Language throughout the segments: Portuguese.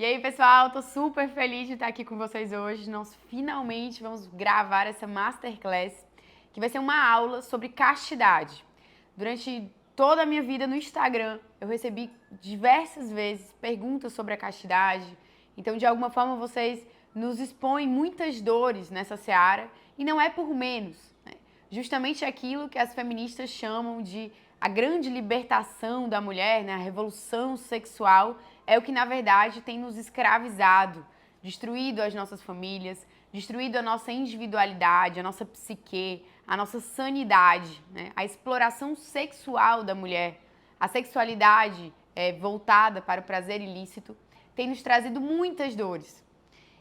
E aí, pessoal, tô super feliz de estar aqui com vocês hoje. Nós finalmente vamos gravar essa masterclass, que vai ser uma aula sobre castidade. Durante toda a minha vida no Instagram, eu recebi diversas vezes perguntas sobre a castidade. Então, de alguma forma, vocês nos expõem muitas dores nessa seara, e não é por menos, né? Justamente aquilo que as feministas chamam de a grande libertação da mulher, né? A revolução sexual, é o que, na verdade, tem nos escravizado, destruído as nossas famílias, destruído a nossa individualidade, a nossa psique, a nossa sanidade, né? A exploração sexual da mulher, a sexualidade voltada para o prazer ilícito, tem nos trazido muitas dores.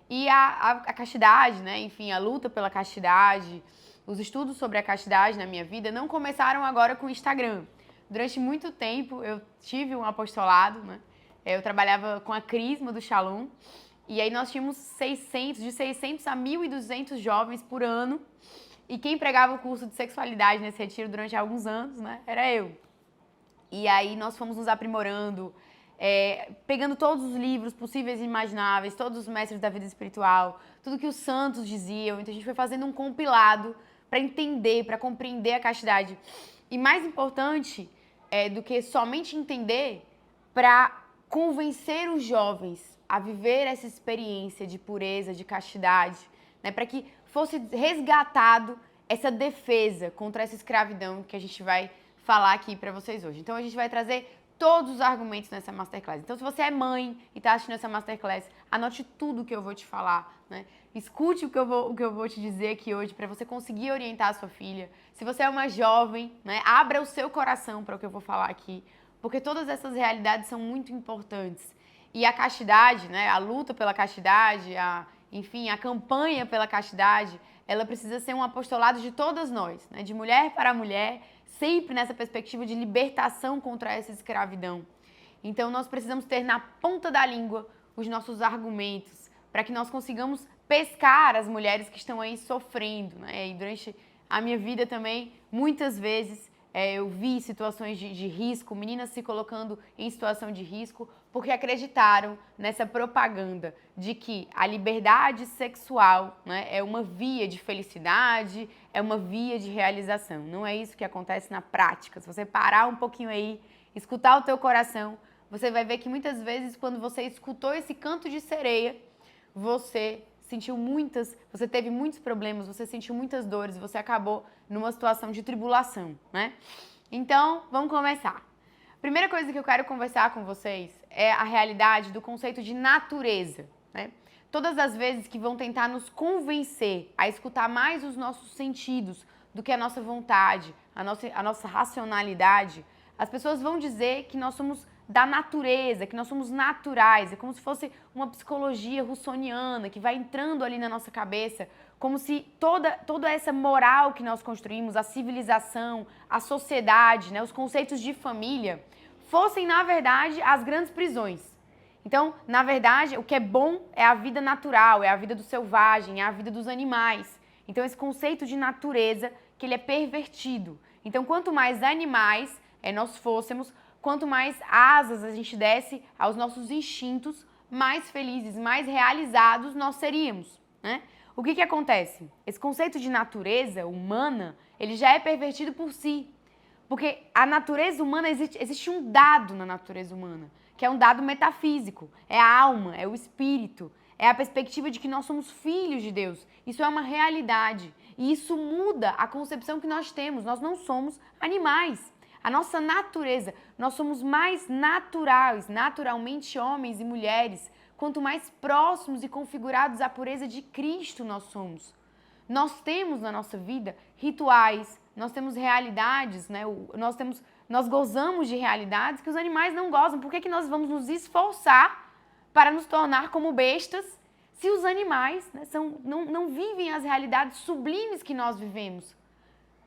E a castidade, né? Enfim, a luta pela castidade, os estudos sobre a castidade na minha vida não começaram agora com o Instagram. Durante muito tempo eu tive um apostolado, né? Eu trabalhava com a Crisma do Shalom, e aí nós tínhamos de 600 a 1.200 jovens por ano, e quem pregava o curso de sexualidade nesse retiro durante alguns anos, né, era eu. E aí nós fomos nos aprimorando, pegando todos os livros possíveis e imagináveis, todos os mestres da vida espiritual, tudo que os santos diziam. Então a gente foi fazendo um compilado para entender, para compreender a castidade. E mais importante do que somente entender, para convencer os jovens a viver essa experiência de pureza, de castidade, né, para que fosse resgatado essa defesa contra essa escravidão que a gente vai falar aqui para vocês hoje. Então a gente vai trazer todos os argumentos nessa masterclass. Então se você é mãe e está assistindo essa masterclass, anote tudo que eu vou te falar, né? Escute o que eu vou te dizer aqui hoje para você conseguir orientar a sua filha. Se você é uma jovem, né, abra o seu coração para o que eu vou falar aqui, porque todas essas realidades são muito importantes. E a castidade, né, a luta pela castidade, enfim, a campanha pela castidade, ela precisa ser um apostolado de todas nós, né, de mulher para mulher, sempre nessa perspectiva de libertação contra essa escravidão. Então nós precisamos ter na ponta da língua os nossos argumentos, para que nós consigamos pescar as mulheres que estão aí sofrendo, né? E durante a minha vida também, muitas vezes, eu vi situações de risco, meninas se colocando em situação de risco, porque acreditaram nessa propaganda de que a liberdade sexual, né, é uma via de felicidade, é uma via de realização. Não é isso que acontece na prática. Se você parar um pouquinho aí, escutar o teu coração, você vai ver que muitas vezes, quando você escutou esse canto de sereia, você você teve muitos problemas, você sentiu muitas dores, você acabou numa situação de tribulação, né? Então, vamos começar. Primeira coisa que eu quero conversar com vocês é a realidade do conceito de natureza, né? Todas as vezes que vão tentar nos convencer a escutar mais os nossos sentidos do que a nossa vontade, a nossa racionalidade, as pessoas vão dizer que nós somos da natureza, que nós somos naturais. É como se fosse uma psicologia russoniana que vai entrando ali na nossa cabeça, como se toda essa moral que nós construímos, a civilização, a sociedade, né, os conceitos de família, fossem, na verdade, as grandes prisões. Então, na verdade, o que é bom é a vida natural, é a vida do selvagem, é a vida dos animais. Então, esse conceito de natureza, que ele é pervertido. Então, quanto mais animais nós fôssemos, quanto mais asas a gente desse aos nossos instintos, mais felizes, mais realizados nós seríamos, né? O que acontece? Esse conceito de natureza humana, ele já é pervertido por si. Porque a natureza humana, existe um dado na natureza humana, que é um dado metafísico. É a alma, é o espírito, é a perspectiva de que nós somos filhos de Deus. Isso é uma realidade. E isso muda a concepção que nós temos. Nós não somos animais. A nossa natureza, nós somos mais naturais, naturalmente homens e mulheres, quanto mais próximos e configurados à pureza de Cristo nós somos. Nós temos na nossa vida rituais, nós temos realidades, né? Nós gozamos de realidades que os animais não gozam. Por que nós vamos nos esforçar para nos tornar como bestas se os animais, né, não vivem as realidades sublimes que nós vivemos?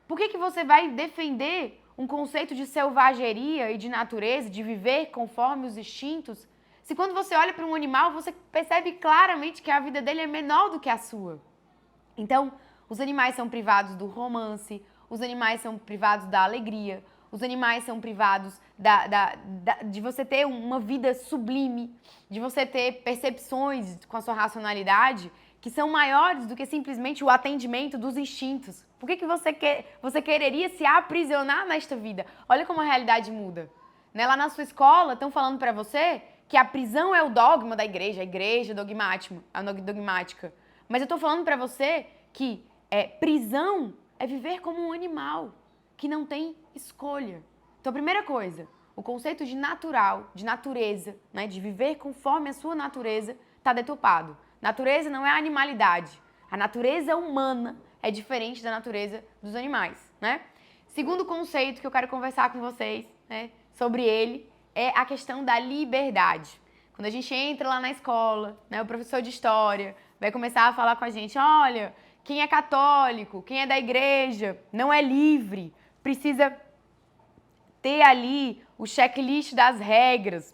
Por que você vai defender um conceito de selvageria e de natureza, de viver conforme os instintos, se quando você olha para um animal, você percebe claramente que a vida dele é menor do que a sua? Então, os animais são privados do romance, os animais são privados da alegria, os animais são privados de você ter uma vida sublime, de você ter percepções com a sua racionalidade que são maiores do que simplesmente o atendimento dos instintos. Por que você quereria se aprisionar nesta vida? Olha como a realidade muda. Né? Lá na sua escola estão falando para você que a prisão é o dogma da igreja, a igreja dogmática. Mas eu estou falando para você que prisão é viver como um animal que não tem escolha. Então, a primeira coisa, o conceito de natural, de natureza, né, de viver conforme a sua natureza, está deturpado. Natureza não é animalidade. A natureza humana é diferente da natureza dos animais, né? Segundo conceito que eu quero conversar com vocês, né, sobre ele, é a questão da liberdade. Quando a gente entra lá na escola, né, o professor de história vai começar a falar com a gente, olha, quem é católico, quem é da igreja, não é livre, precisa ter ali o checklist das regras.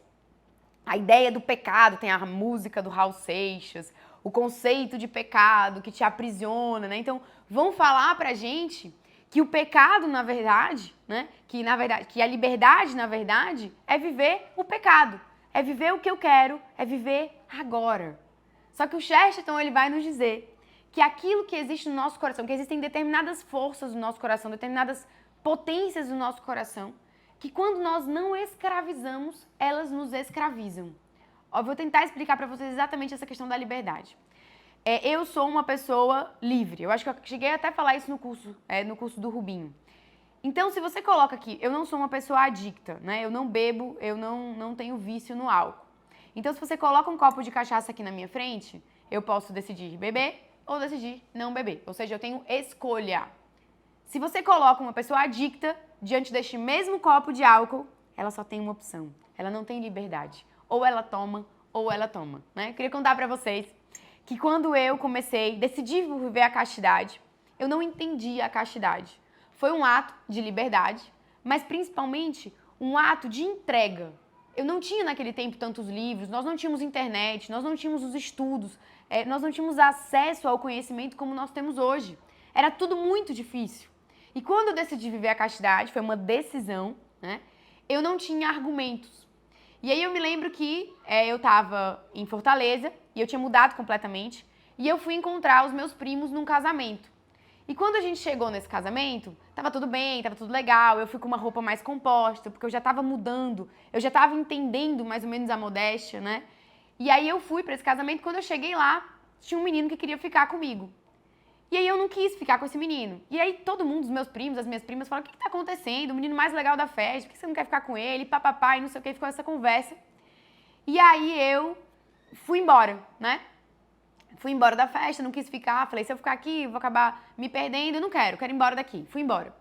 A ideia do pecado, tem a música do Raul Seixas, o conceito de pecado que te aprisiona, né? Então, vão falar pra gente que o pecado, na verdade, né? Que a liberdade, na verdade, é viver o pecado. É viver o que eu quero, é viver agora. Só que o Chesterton, ele vai nos dizer que aquilo que existe no nosso coração, que existem determinadas forças do nosso coração, determinadas potências do nosso coração, que quando nós não escravizamos, elas nos escravizam. Eu vou tentar explicar para vocês exatamente essa questão da liberdade. Eu sou uma pessoa livre. Eu acho que eu cheguei até a falar isso no curso do Rubinho. Então, se você coloca aqui, eu não sou uma pessoa adicta, né? Eu não bebo, eu não tenho vício no álcool. Então, se você coloca um copo de cachaça aqui na minha frente, eu posso decidir beber ou decidir não beber. Ou seja, eu tenho escolha. Se você coloca uma pessoa adicta diante deste mesmo copo de álcool, ela só tem uma opção. Ela não tem liberdade. Ou ela toma, né? Eu queria contar pra vocês que quando eu decidi viver a castidade, eu não entendi a castidade. Foi um ato de liberdade, mas principalmente um ato de entrega. Eu não tinha naquele tempo tantos livros, nós não tínhamos internet, nós não tínhamos os estudos, nós não tínhamos acesso ao conhecimento como nós temos hoje. Era tudo muito difícil. E quando eu decidi viver a castidade, foi uma decisão, né? Eu não tinha argumentos. E aí eu me lembro que eu estava em Fortaleza e eu tinha mudado completamente e eu fui encontrar os meus primos num casamento. E quando a gente chegou nesse casamento, tava tudo bem, tava tudo legal, eu fui com uma roupa mais composta, porque eu já tava mudando, eu já tava entendendo mais ou menos a modéstia, né? E aí eu fui para esse casamento, quando eu cheguei lá, tinha um menino que queria ficar comigo. E aí eu não quis ficar com esse menino. E aí todo mundo, os meus primos, as minhas primas, falaram, o que tá acontecendo? O menino mais legal da festa, por que você não quer ficar com ele? Papapá, e não sei o que, ficou essa conversa. E aí eu fui embora, né? Fui embora da festa, não quis ficar, falei, se eu ficar aqui, eu vou acabar me perdendo, eu não quero ir embora daqui. Fui embora.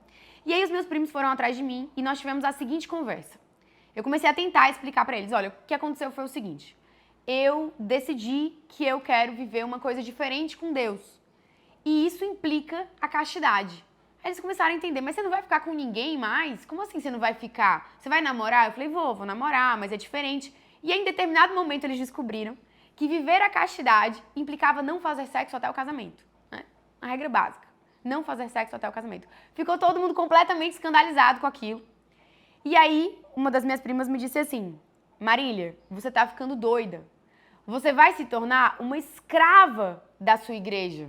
E aí os meus primos foram atrás de mim e nós tivemos a seguinte conversa. Eu comecei a tentar explicar pra eles, olha, o que aconteceu foi o seguinte, eu decidi que eu quero viver uma coisa diferente com Deus. E isso implica a castidade. Aí eles começaram a entender, mas você não vai ficar com ninguém mais? Como assim você não vai ficar? Você vai namorar? Eu falei, vou namorar, mas é diferente. E aí, em determinado momento eles descobriram que viver a castidade implicava não fazer sexo até o casamento. Né? A regra básica, não fazer sexo até o casamento. Ficou todo mundo completamente escandalizado com aquilo. E aí, uma das minhas primas me disse assim, Marília, você tá ficando doida. Você vai se tornar uma escrava da sua igreja.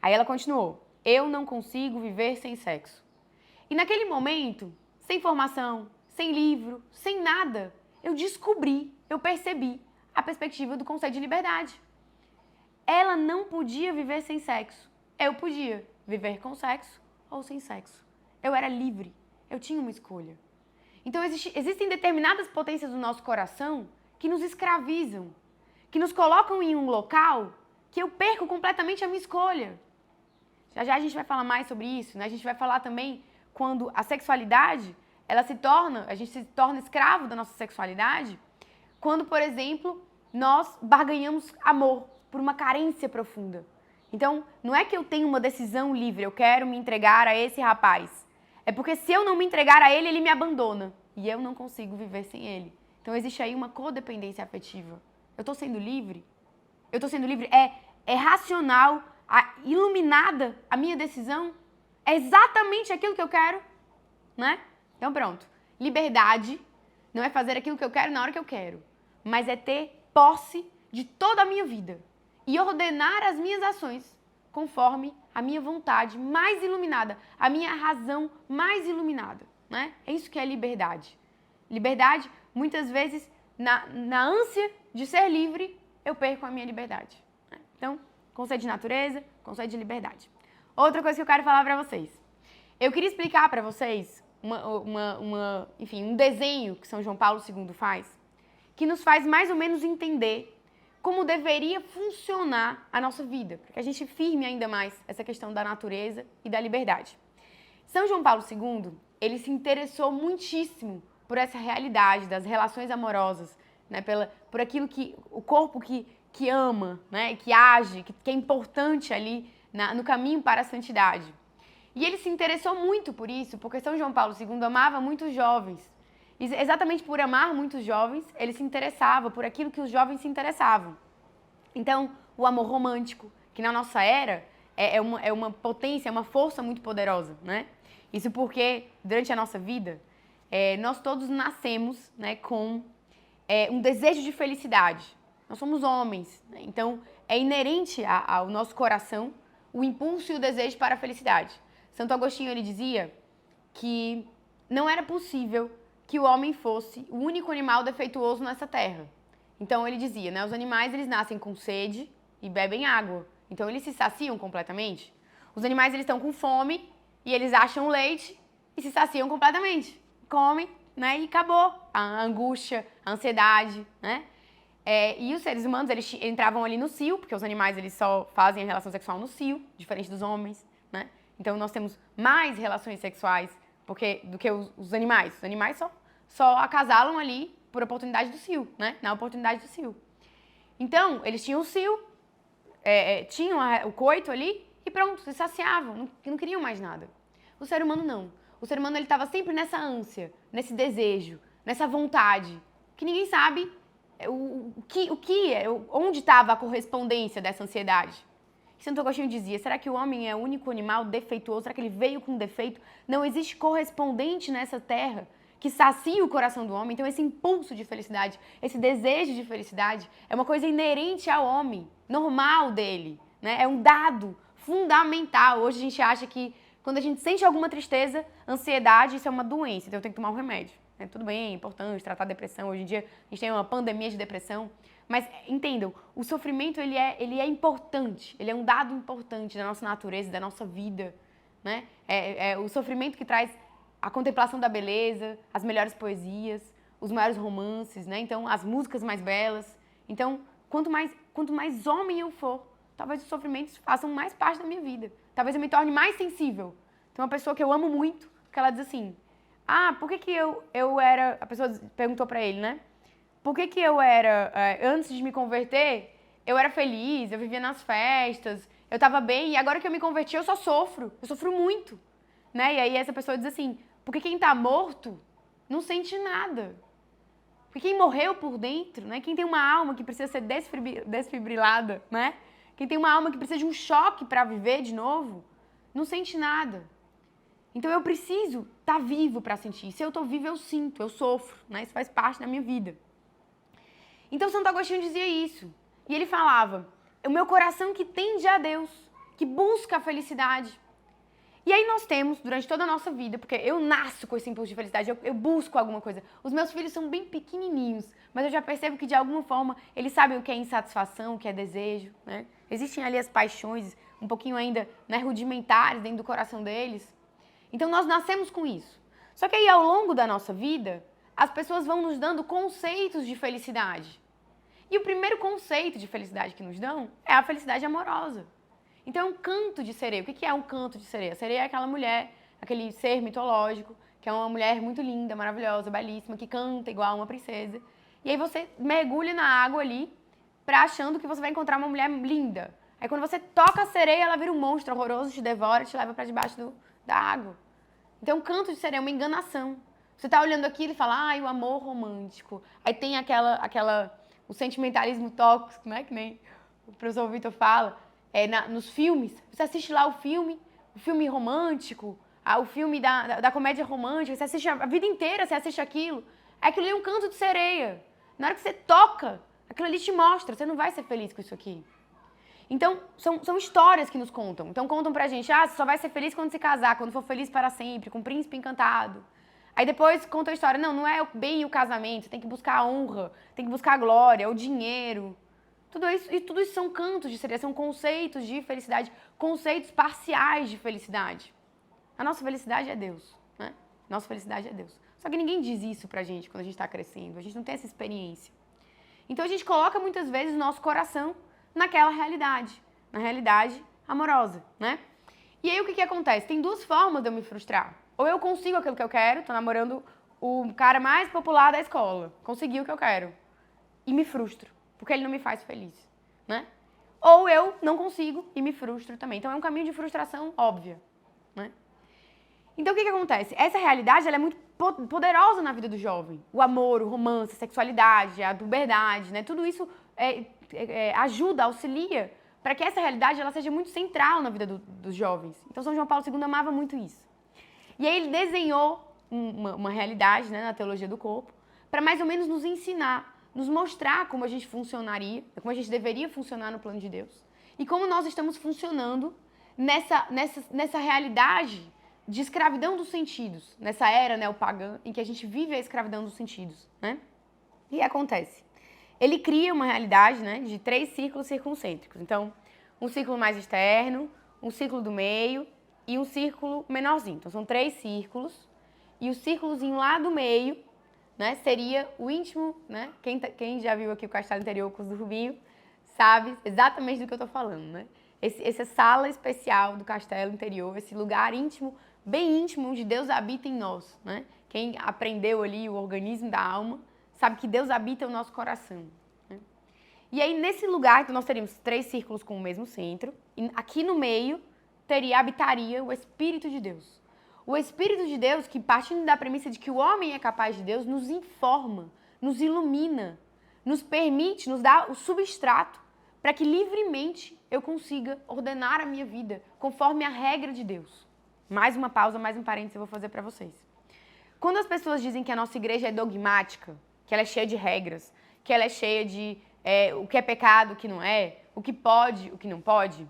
Aí ela continuou, eu não consigo viver sem sexo. E naquele momento, sem formação, sem livro, sem nada, eu percebi a perspectiva do conceito de liberdade. Ela não podia viver sem sexo. Eu podia viver com sexo ou sem sexo. Eu era livre, eu tinha uma escolha. Então existem determinadas potências do nosso coração que nos escravizam, que nos colocam em um local que eu perco completamente a minha escolha. Já a gente vai falar mais sobre isso, né? A gente vai falar também quando a sexualidade, a gente se torna escravo da nossa sexualidade, quando, por exemplo, nós barganhamos amor por uma carência profunda. Então, não é que eu tenho uma decisão livre, eu quero me entregar a esse rapaz. É porque se eu não me entregar a ele, ele me abandona. E eu não consigo viver sem ele. Então, existe aí uma codependência afetiva. Eu estou sendo livre? Eu estou sendo livre? É racional, iluminada a minha decisão? É exatamente aquilo que eu quero? Né? Então pronto, liberdade não é fazer aquilo que eu quero na hora que eu quero, mas é ter posse de toda a minha vida e ordenar as minhas ações conforme a minha vontade mais iluminada, a minha razão mais iluminada, né? É isso que é liberdade. Liberdade, muitas vezes, na ânsia de ser livre, eu perco a minha liberdade. Né? Então, conceito de natureza, conceito de liberdade. Outra coisa que eu quero falar para vocês. Eu queria explicar para vocês um desenho que São João Paulo II faz, que nos faz mais ou menos entender como deveria funcionar a nossa vida, para que a gente firme ainda mais essa questão da natureza e da liberdade. São João Paulo II, ele se interessou muitíssimo por essa realidade das relações amorosas, né, por aquilo que o corpo que ama, né, que age, que é importante ali no caminho para a santidade. E ele se interessou muito por isso, porque São João Paulo II amava muitos jovens. E exatamente por amar muitos jovens, ele se interessava por aquilo que os jovens se interessavam. Então, o amor romântico, que na nossa era é uma potência, é uma força muito poderosa, né? Isso porque, durante a nossa vida, nós todos nascemos, né, com um desejo de felicidade. Nós somos homens, né? Então é inerente ao nosso coração o impulso e o desejo para a felicidade. Santo Agostinho, ele dizia que não era possível que o homem fosse o único animal defeituoso nessa terra. Então ele dizia, né, os animais eles nascem com sede e bebem água. Então eles se saciam completamente. Os animais eles estão com fome e eles acham leite e se saciam completamente. Comem, né, e acabou. A angústia, a ansiedade, né? E os seres humanos eles entravam ali no cio, porque os animais eles só fazem a relação sexual no cio, diferente dos homens, né? Então nós temos mais relações sexuais do que os animais. Os animais só acasalam ali por oportunidade do cio, né? Na oportunidade do cio. Então, eles tinham o cio, tinham o coito ali e pronto, se saciavam, não queriam mais nada. O ser humano não. O ser humano ele estava sempre nessa ânsia, nesse desejo, nessa vontade, que ninguém sabe onde estava a correspondência dessa ansiedade. Santo Agostinho dizia, será que o homem é o único animal defeituoso? Será que ele veio com defeito? Não existe correspondente nessa terra que sacia o coração do homem. Então esse impulso de felicidade, esse desejo de felicidade é uma coisa inerente ao homem, normal dele, né? É um dado fundamental. Hoje a gente acha que quando a gente sente alguma tristeza, ansiedade, isso é uma doença, então eu tenho que tomar um remédio. Tudo bem, é importante tratar a depressão. Hoje em dia a gente tem uma pandemia de depressão. Mas entendam, o sofrimento ele é importante, ele é um dado importante da nossa natureza, da nossa vida, né? É o sofrimento que traz a contemplação da beleza, as melhores poesias, os maiores romances, né? Então, as músicas mais belas. Então, quanto mais homem eu for, talvez os sofrimentos façam mais parte da minha vida. Talvez eu me torne mais sensível. Tem uma pessoa que eu amo muito, que ela diz assim, por que eu era... A pessoa perguntou pra ele, né? Por que eu era, antes de me converter, eu era feliz, eu vivia nas festas, eu tava bem, e agora que eu me converti eu só sofro, eu sofro muito, né? E aí essa pessoa diz assim, porque quem tá morto não sente nada. Porque quem morreu por dentro, né? Quem tem uma alma que precisa ser desfibrilada, né? Quem tem uma alma que precisa de um choque para viver de novo, não sente nada. Então eu preciso estar vivo para sentir. Se eu tô vivo, eu sinto, eu sofro, né? Isso faz parte da minha vida. Então Santo Agostinho dizia isso. E ele falava, o meu coração que tende a Deus, que busca a felicidade. E aí nós temos, durante toda a nossa vida, porque eu nasço com esse impulso de felicidade, eu busco alguma coisa. Os meus filhos são bem pequenininhos, mas eu já percebo que de alguma forma eles sabem o que é insatisfação, o que é desejo, né? Existem ali as paixões, um pouquinho ainda, né, rudimentares dentro do coração deles. Então nós nascemos com isso. Só que aí ao longo da nossa vida, as pessoas vão nos dando conceitos de felicidade. E o primeiro conceito de felicidade que nos dão é a felicidade amorosa. Então é um canto de sereia. O que é um canto de sereia? A sereia é aquela mulher, aquele ser mitológico, que é uma mulher muito linda, maravilhosa, belíssima, que canta igual uma princesa. E aí você mergulha na água ali, achando que você vai encontrar uma mulher linda. Aí quando você toca a sereia, ela vira um monstro horroroso, te devora e te leva para debaixo da água. Então, um canto de sereia é uma enganação. Você tá olhando aquilo e fala, o amor romântico. Aí tem o sentimentalismo tóxico, né? Que nem o professor Vitor fala, nos filmes. Você assiste lá o filme romântico, o filme da comédia romântica, você assiste a vida inteira, você assiste aquilo. Aquilo ali é um canto de sereia. Na hora que você toca, aquilo ali te mostra, você não vai ser feliz com isso aqui. Então, são histórias que nos contam. Então, contam pra gente, você só vai ser feliz quando se casar, quando for feliz para sempre, com um príncipe encantado. Aí depois conta a história, não é bem o casamento, você tem que buscar a honra, tem que buscar a glória, o dinheiro. Tudo isso são cantos de sereia, são conceitos de felicidade, conceitos parciais de felicidade. A nossa felicidade é Deus, né? Nossa felicidade é Deus. Só que ninguém diz isso pra gente quando a gente tá crescendo, a gente não tem essa experiência. Então a gente coloca muitas vezes o nosso coração naquela realidade, na realidade amorosa, né? E aí o que acontece? Tem duas formas de eu me frustrar. Ou eu consigo aquilo que eu quero, tô namorando o cara mais popular da escola, consegui o que eu quero, e me frustro, porque ele não me faz feliz, né? Ou eu não consigo e me frustro também. Então é um caminho de frustração óbvia, né? Então o que acontece? Essa realidade ela é muito poderosa na vida do jovem. O amor, o romance, a sexualidade, a puberdade, né? Tudo isso ajuda, auxilia para que essa realidade ela seja muito central na vida dos jovens. Então São João Paulo II amava muito isso. E aí ele desenhou uma realidade, né, na teologia do corpo para mais ou menos nos ensinar, nos mostrar como a gente funcionaria, como a gente deveria funcionar no plano de Deus e como nós estamos funcionando nessa realidade de escravidão dos sentidos, nessa era neopagã em que a gente vive a escravidão dos sentidos, né? E acontece. Ele cria uma realidade, né, de 3 círculos circuncêntricos. Então, um círculo mais externo, um círculo do meio e um círculo menorzinho. Então, são 3 círculos e o círculozinho lá do meio, né, seria o íntimo, né? Quem já viu aqui o Castelo Interior com o Rubinho sabe exatamente do que eu tô falando, né? Essa sala especial do Castelo Interior, esse lugar íntimo, bem íntimo, onde Deus habita em nós, né? Quem aprendeu ali o organismo da alma, sabe que Deus habita o nosso coração, né? E aí, nesse lugar, então, nós teríamos 3 círculos com o mesmo centro, e aqui no meio habitaria o Espírito de Deus. O Espírito de Deus, que partindo da premissa de que o homem é capaz de Deus, nos informa, nos ilumina, nos permite, nos dá o substrato para que livremente eu consiga ordenar a minha vida conforme a regra de Deus. Mais uma pausa, mais um parênteses eu vou fazer para vocês. Quando as pessoas dizem que a nossa igreja é dogmática, que ela é cheia de regras, que ela é cheia de o que é pecado, o que não é, o que pode, o que não pode,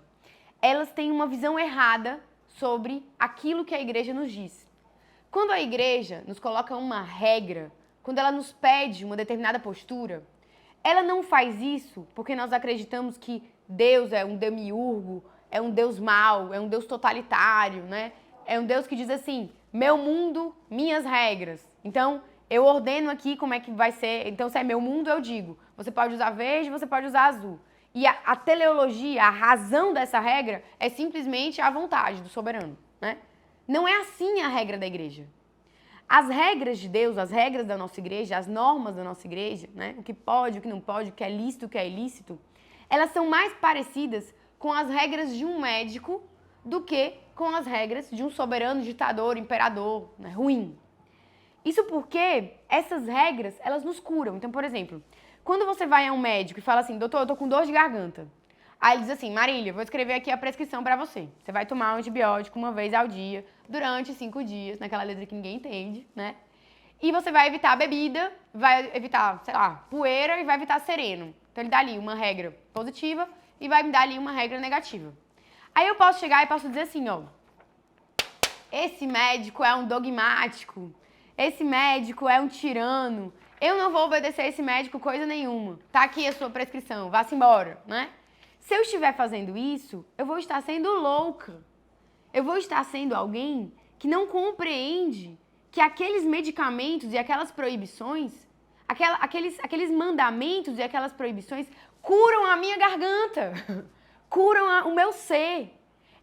elas têm uma visão errada sobre aquilo que a igreja nos diz. Quando a igreja nos coloca uma regra, quando ela nos pede uma determinada postura, ela não faz isso porque nós acreditamos que Deus é um demiurgo, é um Deus mau, é um Deus totalitário, né? É um Deus que diz assim, meu mundo, minhas regras. Então, eu ordeno aqui como é que vai ser. Então, se é meu mundo, eu digo, você pode usar verde, você pode usar azul. E a teleologia, a razão dessa regra é simplesmente a vontade do soberano, né? Não é assim a regra da igreja. As regras de Deus, as regras da nossa igreja, as normas da nossa igreja, né? O que pode, o que não pode, o que é lícito, o que é ilícito, elas são mais parecidas com as regras de um médico do que com as regras de um soberano, ditador, imperador, né? Ruim. Isso porque essas regras, elas nos curam. Então, por exemplo, quando você vai a um médico e fala assim, doutor, eu tô com dor de garganta. Aí ele diz assim, Marília, vou escrever aqui a prescrição pra você. Você vai tomar um antibiótico uma vez ao dia, durante 5 dias, naquela letra que ninguém entende, né? E você vai evitar a bebida, vai evitar, sei lá, poeira e vai evitar sereno. Então ele dá ali uma regra positiva e vai me dar ali uma regra negativa. Aí eu posso chegar e posso dizer assim, ó, esse médico é um dogmático, esse médico é um tirano, eu não vou obedecer a esse médico coisa nenhuma. Tá aqui a sua prescrição, vá-se embora, né? Se eu estiver fazendo isso, eu vou estar sendo louca. Eu vou estar sendo alguém que não compreende que aqueles medicamentos e aquelas proibições, aqueles mandamentos e aquelas proibições curam a minha garganta, curam o meu ser.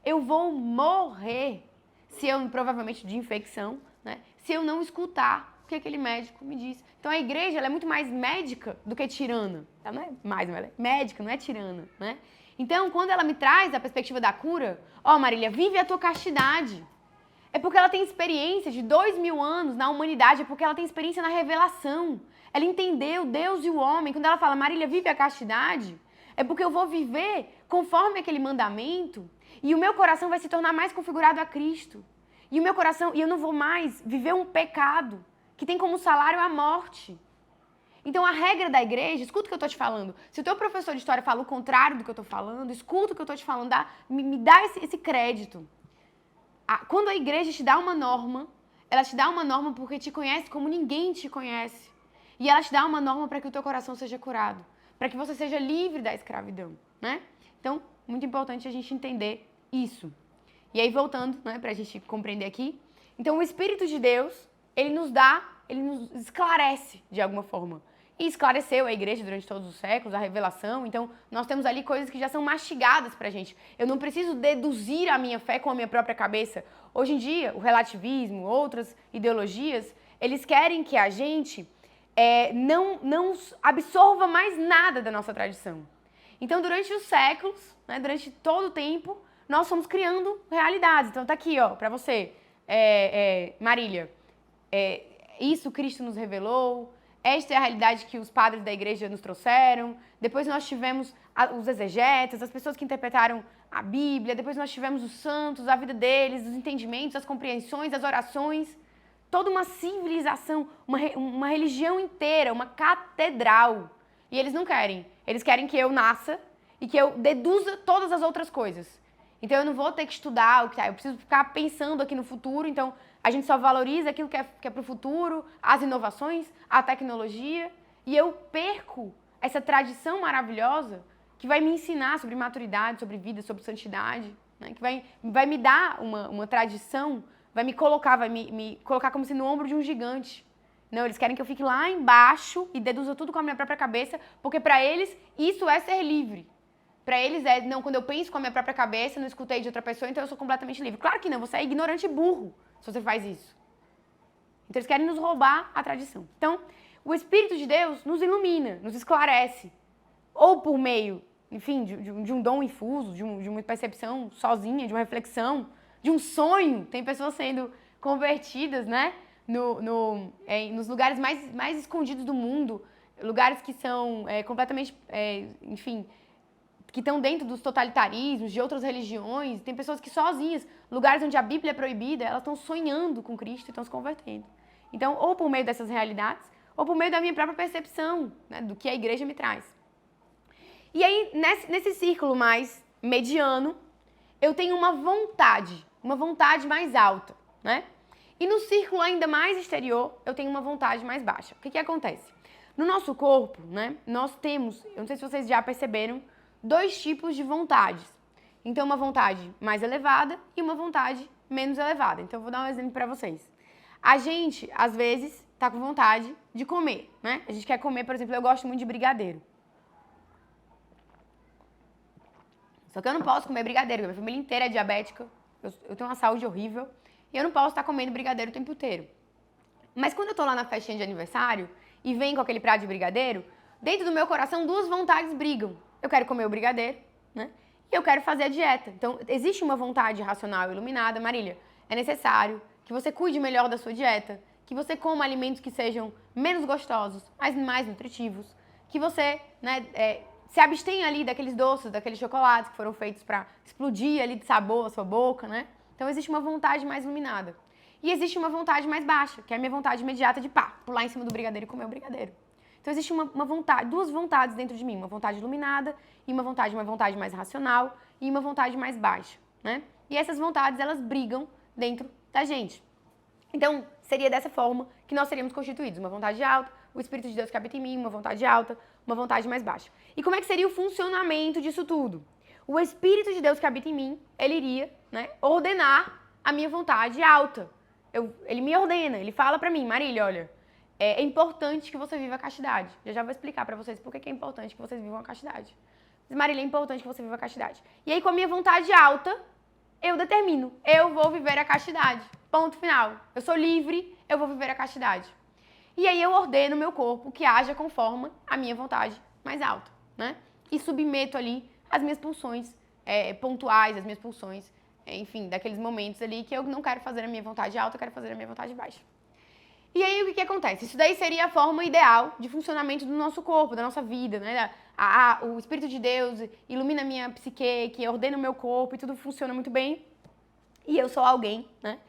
Eu vou morrer se eu, provavelmente de infecção, né? Se eu não escutar o que aquele médico me diz. Então a igreja ela é muito mais médica do que tirana. Ela não é mais, ela é médica, não é tirana, né? Então, quando ela me traz a perspectiva da cura, ó, Marília, vive a tua castidade. É porque ela tem experiência de 2000 anos na humanidade, é porque ela tem experiência na revelação. Ela entendeu Deus e o homem. Quando ela fala, Marília, vive a castidade, é porque eu vou viver conforme aquele mandamento e o meu coração vai se tornar mais configurado a Cristo. E o meu coração, e eu não vou mais viver um pecado que tem como salário a morte. Então, a regra da igreja, escuta o que eu tô te falando. Se o teu professor de história fala o contrário do que eu tô falando, escuta o que eu tô te falando, me dá esse crédito. Quando a igreja te dá uma norma, ela te dá uma norma porque te conhece como ninguém te conhece. E ela te dá uma norma para que o teu coração seja curado, para que você seja livre da escravidão, né? Então, muito importante a gente entender isso. E aí, voltando, né, pra gente compreender aqui. Então, o Espírito de Deus, ele nos esclarece de alguma forma. E esclareceu a igreja durante todos os séculos, a revelação. Então, nós temos ali coisas que já são mastigadas pra gente. Eu não preciso deduzir a minha fé com a minha própria cabeça. Hoje em dia, o relativismo, outras ideologias, eles querem que a gente não absorva mais nada da nossa tradição. Então, durante os séculos, né, durante todo o tempo, nós fomos criando realidades. Então, tá aqui, ó, pra você, Marília. Isso Cristo nos revelou. Esta é a realidade que os padres da igreja nos trouxeram. Depois nós tivemos os exegetas, as pessoas que interpretaram a Bíblia. Depois nós tivemos os santos, a vida deles, os entendimentos, as compreensões, as orações. Toda uma civilização, uma religião inteira, uma catedral. E eles não querem. Eles querem que eu nasça e que eu deduza todas as outras coisas. Então eu não vou ter que estudar, eu preciso ficar pensando aqui no futuro. Então a gente só valoriza aquilo que é para o futuro, as inovações, a tecnologia. E eu perco essa tradição maravilhosa que vai me ensinar sobre maturidade, sobre vida, sobre santidade, né? Que vai me dar uma tradição, vai me colocar como se no ombro de um gigante. Não, eles querem que eu fique lá embaixo e deduza tudo com a minha própria cabeça, porque para eles isso é ser livre. Para eles não, quando eu penso com a minha própria cabeça, não escutei de outra pessoa, então eu sou completamente livre. Claro que não, você é ignorante e burro se você faz isso. Então eles querem nos roubar a tradição. Então, o Espírito de Deus nos ilumina, nos esclarece. Ou por meio, enfim, de um dom infuso, de uma percepção sozinha, de uma reflexão, de um sonho. Tem pessoas sendo convertidas, né? Nos lugares mais escondidos do mundo, lugares que são completamente, enfim, que estão dentro dos totalitarismos, de outras religiões. Tem pessoas que sozinhas, lugares onde a Bíblia é proibida, elas estão sonhando com Cristo e estão se convertendo. Então, ou por meio dessas realidades, ou por meio da minha própria percepção, né, do que a igreja me traz. E aí, nesse círculo mais mediano, eu tenho uma vontade mais alta, né? E no círculo ainda mais exterior, eu tenho uma vontade mais baixa. O que acontece? No nosso corpo, né, nós temos, eu não sei se vocês já perceberam, 2 tipos de vontades. Então, uma vontade mais elevada e uma vontade menos elevada. Então, eu vou dar um exemplo para vocês. A gente, às vezes, tá com vontade de comer, né? A gente quer comer, por exemplo, eu gosto muito de brigadeiro. Só que eu não posso comer brigadeiro, minha família inteira é diabética, eu tenho uma saúde horrível, e eu não posso estar comendo brigadeiro o tempo inteiro. Mas quando eu tô lá na festinha de aniversário e vem com aquele prato de brigadeiro, dentro do meu coração 2 vontades brigam. Eu quero comer o brigadeiro, né? E eu quero fazer a dieta. Então, existe uma vontade racional iluminada. Marília, é necessário que você cuide melhor da sua dieta, que você coma alimentos que sejam menos gostosos, mas mais nutritivos, que você, né, se abstenha ali daqueles doces, daqueles chocolates que foram feitos para explodir ali de sabor a sua boca, né? Então, existe uma vontade mais iluminada. E existe uma vontade mais baixa, que é a minha vontade imediata de pular em cima do brigadeiro e comer o brigadeiro. Então, existe uma vontade, 2 vontades dentro de mim, uma vontade iluminada e uma vontade mais racional e uma vontade mais baixa, né? E essas vontades, elas brigam dentro da gente. Então, seria dessa forma que nós seríamos constituídos. Uma vontade alta, o Espírito de Deus que habita em mim, uma vontade alta, uma vontade mais baixa. E como é que seria o funcionamento disso tudo? O Espírito de Deus que habita em mim, ele iria, né, ordenar a minha vontade alta. Ele me ordena, ele fala pra mim, Marília, olha, é importante que você viva a castidade. Já vou explicar pra vocês por que é importante que vocês vivam a castidade. Mas, Marília, é importante que você viva a castidade. E aí, com a minha vontade alta, eu determino, eu vou viver a castidade. Ponto final. Eu sou livre, eu vou viver a castidade. E aí eu ordeno o meu corpo que haja conforme a minha vontade mais alta, né? E submeto ali as minhas pulsões pontuais, as minhas pulsões, enfim, daqueles momentos ali que eu não quero fazer a minha vontade alta, eu quero fazer a minha vontade baixa. E aí, o que acontece? Isso daí seria a forma ideal de funcionamento do nosso corpo, da nossa vida, né? O Espírito de Deus ilumina a minha psique, que ordena o meu corpo e tudo funciona muito bem. E eu sou alguém, né?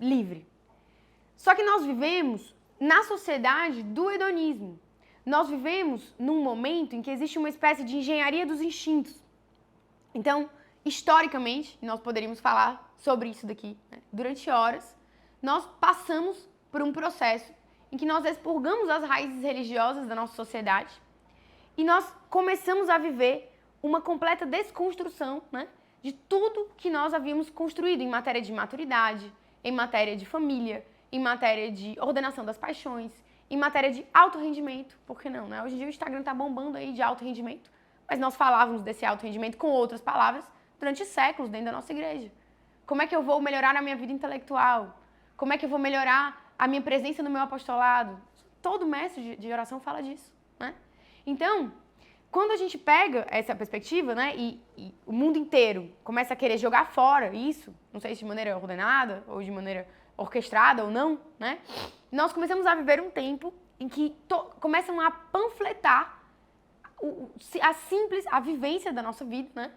livre. Só que nós vivemos na sociedade do hedonismo. Nós vivemos num momento em que existe uma espécie de engenharia dos instintos. Então, historicamente, nós poderíamos falar sobre isso daqui, né? Durante horas, nós passamos por um processo em que nós expurgamos as raízes religiosas da nossa sociedade e nós começamos a viver uma completa desconstrução, né, de tudo que nós havíamos construído em matéria de maturidade, em matéria de família, em matéria de ordenação das paixões, em matéria de alto rendimento, por que não, né? Hoje em dia o Instagram tá bombando aí de alto rendimento, mas nós falávamos desse alto rendimento com outras palavras durante séculos dentro da nossa igreja. Como é que eu vou melhorar a minha vida intelectual? Como é que eu vou melhorar a minha presença no meu apostolado? Todo mestre de oração fala disso, né? Então, quando a gente pega essa perspectiva, né, e o mundo inteiro começa a querer jogar fora isso, não sei se de maneira ordenada ou de maneira orquestrada ou não, né, nós começamos a viver um tempo em que começam a panfletar a vivência da nossa vida, né,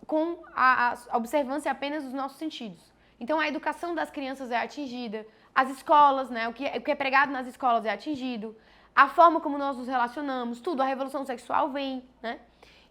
com a observância apenas dos nossos sentidos. Então, a educação das crianças é atingida, as escolas, né, o que é pregado nas escolas é atingido, a forma como nós nos relacionamos, tudo, a revolução sexual vem, né?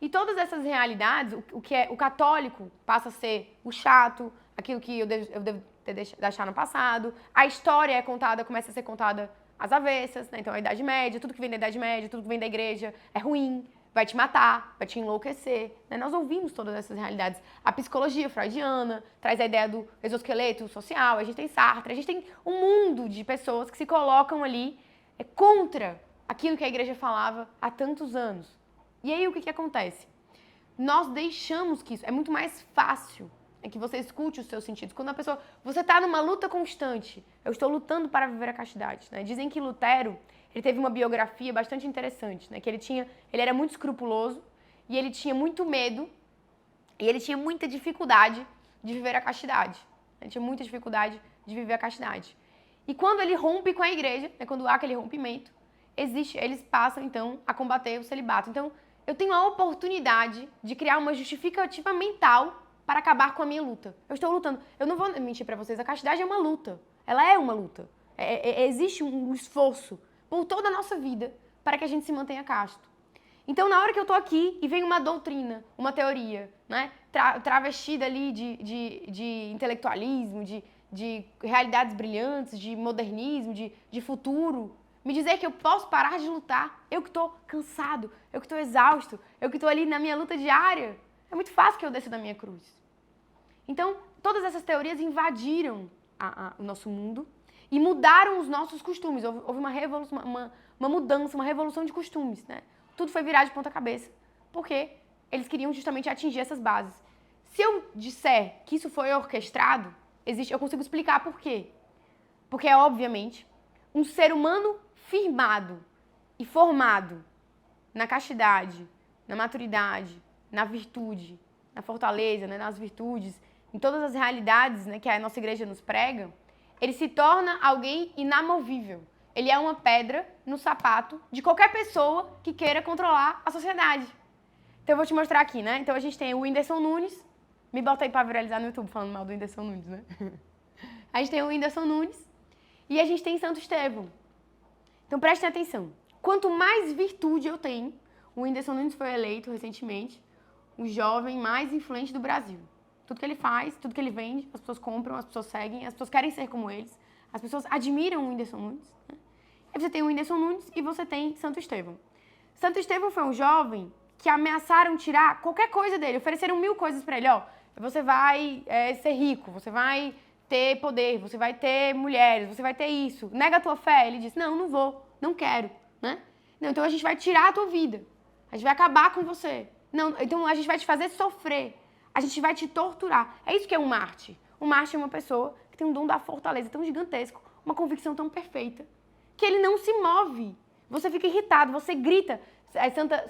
E todas essas realidades, o católico passa a ser o chato, aquilo que eu devo ter deixado no passado, a história é contada, começa a ser contada às avessas, né? Então a Idade Média, tudo que vem da Idade Média, tudo que vem da igreja é ruim, vai te matar, vai te enlouquecer, né? Nós ouvimos todas essas realidades. A psicologia freudiana traz a ideia do exoesqueleto social, a gente tem Sartre, a gente tem um mundo de pessoas que se colocam ali contra aquilo que a igreja falava há tantos anos. E aí o que acontece? Nós deixamos que isso... É muito mais fácil que você escute os seus sentidos. Quando a pessoa... Você está numa luta constante. Eu estou lutando para viver a castidade, né? Dizem que Lutero, ele teve uma biografia bastante interessante, né? Que ele era muito escrupuloso e ele tinha muito medo e ele tinha muita dificuldade de viver a castidade. Ele tinha muita dificuldade de viver a castidade. E quando ele rompe com a igreja, né, quando há aquele rompimento, eles passam, então, a combater o celibato. Então, eu tenho a oportunidade de criar uma justificativa mental para acabar com a minha luta. Eu estou lutando. Eu não vou mentir para vocês, a castidade é uma luta. Ela é uma luta. Existe um esforço por toda a nossa vida para que a gente se mantenha casto. Então, na hora que eu estou aqui e vem uma doutrina, uma teoria, né, travestida ali de intelectualismo, de realidades brilhantes, de modernismo, de futuro, me dizer que eu posso parar de lutar, eu que estou cansado, eu que estou exausto, eu que estou ali na minha luta diária, é muito fácil que eu desça da minha cruz. Então, todas essas teorias invadiram o nosso mundo e mudaram os nossos costumes. Houve uma mudança, uma revolução de costumes, né? Tudo foi virar de ponta cabeça, porque eles queriam justamente atingir essas bases. Se eu disser que isso foi orquestrado, eu consigo explicar por quê. Porque é, obviamente, um ser humano firmado e formado na castidade, na maturidade, na virtude, na fortaleza, né, nas virtudes, em todas as realidades, né, que a nossa igreja nos prega, ele se torna alguém inamovível. Ele é uma pedra no sapato de qualquer pessoa que queira controlar a sociedade. Então eu vou te mostrar aqui, né? Então a gente tem o Whindersson Nunes. Me bota aí pra viralizar no YouTube falando mal do Whindersson Nunes, né? A gente tem o Whindersson Nunes e a gente tem Santo Estevão. Então prestem atenção. Quanto mais virtude eu tenho, o Whindersson Nunes foi eleito recentemente o jovem mais influente do Brasil. Tudo que ele faz, tudo que ele vende, as pessoas compram, as pessoas seguem, as pessoas querem ser como eles, as pessoas admiram o Whindersson Nunes. Né? Aí você tem o Whindersson Nunes e você tem Santo Estevão. Santo Estevão foi um jovem que ameaçaram tirar qualquer coisa dele, ofereceram 1000 coisas pra ele, ó. Você vai ser rico, você vai ter poder, você vai ter mulheres, você vai ter isso. Nega a tua fé. Ele disse, não vou, não quero, né? Não, então a gente vai tirar a tua vida, a gente vai acabar com você. Não, então a gente vai te fazer sofrer, a gente vai te torturar. É isso que é um Marte. Um Marte é uma pessoa que tem um dom da fortaleza tão gigantesco, uma convicção tão perfeita, que ele não se move. Você fica irritado, você grita.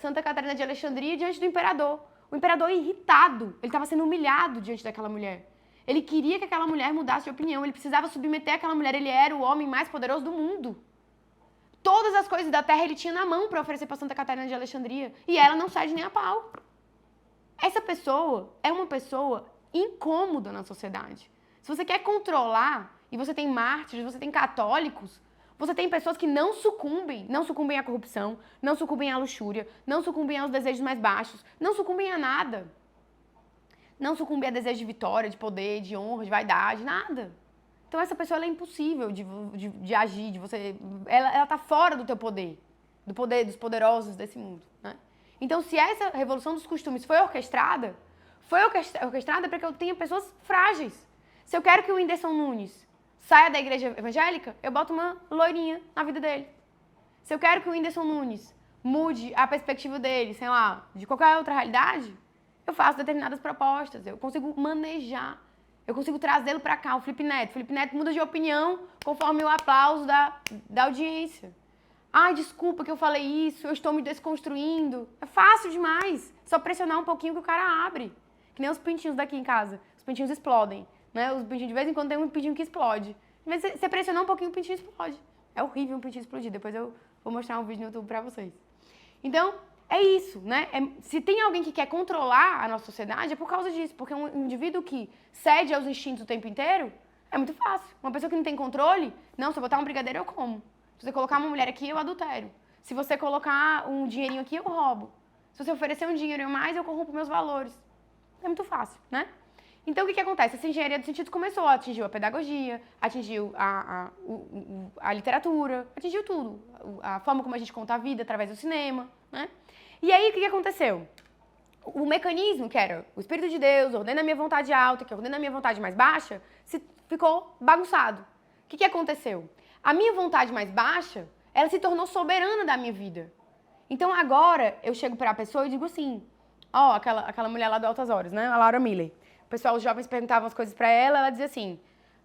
Santa Catarina de Alexandria diante do imperador. O imperador irritado, ele estava sendo humilhado diante daquela mulher. Ele queria que aquela mulher mudasse de opinião, ele precisava submeter aquela mulher, ele era o homem mais poderoso do mundo. Todas as coisas da terra ele tinha na mão para oferecer para Santa Catarina de Alexandria. E ela não cede nem a pau. Essa pessoa é uma pessoa incômoda na sociedade. Se você quer controlar e você tem mártires, você tem católicos, você tem pessoas que não sucumbem à corrupção, não sucumbem à luxúria, não sucumbem aos desejos mais baixos, não sucumbem a nada. Não sucumbem a desejo de vitória, de poder, de honra, de vaidade, nada. Então essa pessoa ela é impossível de agir, de você. Ela tá fora do teu poder, do poder dos poderosos desse mundo, né? Então, se essa revolução dos costumes foi orquestrada para que eu tenha pessoas frágeis. Se eu quero que o Whindersson Nunes saia da igreja evangélica, eu boto uma loirinha na vida dele. Se eu quero que o Whindersson Nunes mude a perspectiva dele, sei lá, de qualquer outra realidade, eu faço determinadas propostas, eu consigo manejar, eu consigo trazê-lo para cá, o Felipe Neto. O Felipe Neto muda de opinião conforme o aplauso da audiência. Ai, desculpa que eu falei isso, eu estou me desconstruindo. É fácil demais. Só pressionar um pouquinho que o cara abre. Que nem os pintinhos daqui em casa. Os pintinhos explodem, né? Os pintinhos, de vez em quando tem um pintinho que explode. Mas você pressionar um pouquinho, o pintinho explode. É horrível um pintinho explodir. Depois eu vou mostrar um vídeo no YouTube pra vocês. Então, é isso, né? Se tem alguém que quer controlar a nossa sociedade, é por causa disso. Porque um indivíduo que cede aos instintos o tempo inteiro, é muito fácil. Uma pessoa que não tem controle, não, se eu botar um brigadeiro, eu como. Se você colocar uma mulher aqui, eu adultério. Se você colocar um dinheirinho aqui, eu roubo. Se você oferecer um dinheiro a mais, eu corrompo meus valores. É muito fácil, né? Então, o que acontece? Essa engenharia dos sentidos começou, atingiu a pedagogia, atingiu a literatura, atingiu tudo. A forma como a gente conta a vida através do cinema, né? E aí, o que aconteceu? O mecanismo, que era o Espírito de Deus, ordena a minha vontade alta, que ordena a minha vontade mais baixa, ficou bagunçado. O que aconteceu? A minha vontade mais baixa, ela se tornou soberana da minha vida. Então, agora, eu chego para a pessoa e digo assim, ó, aquela mulher lá do Altas Horas, né? A Laura Miller. O pessoal, os jovens perguntavam as coisas para ela dizia assim,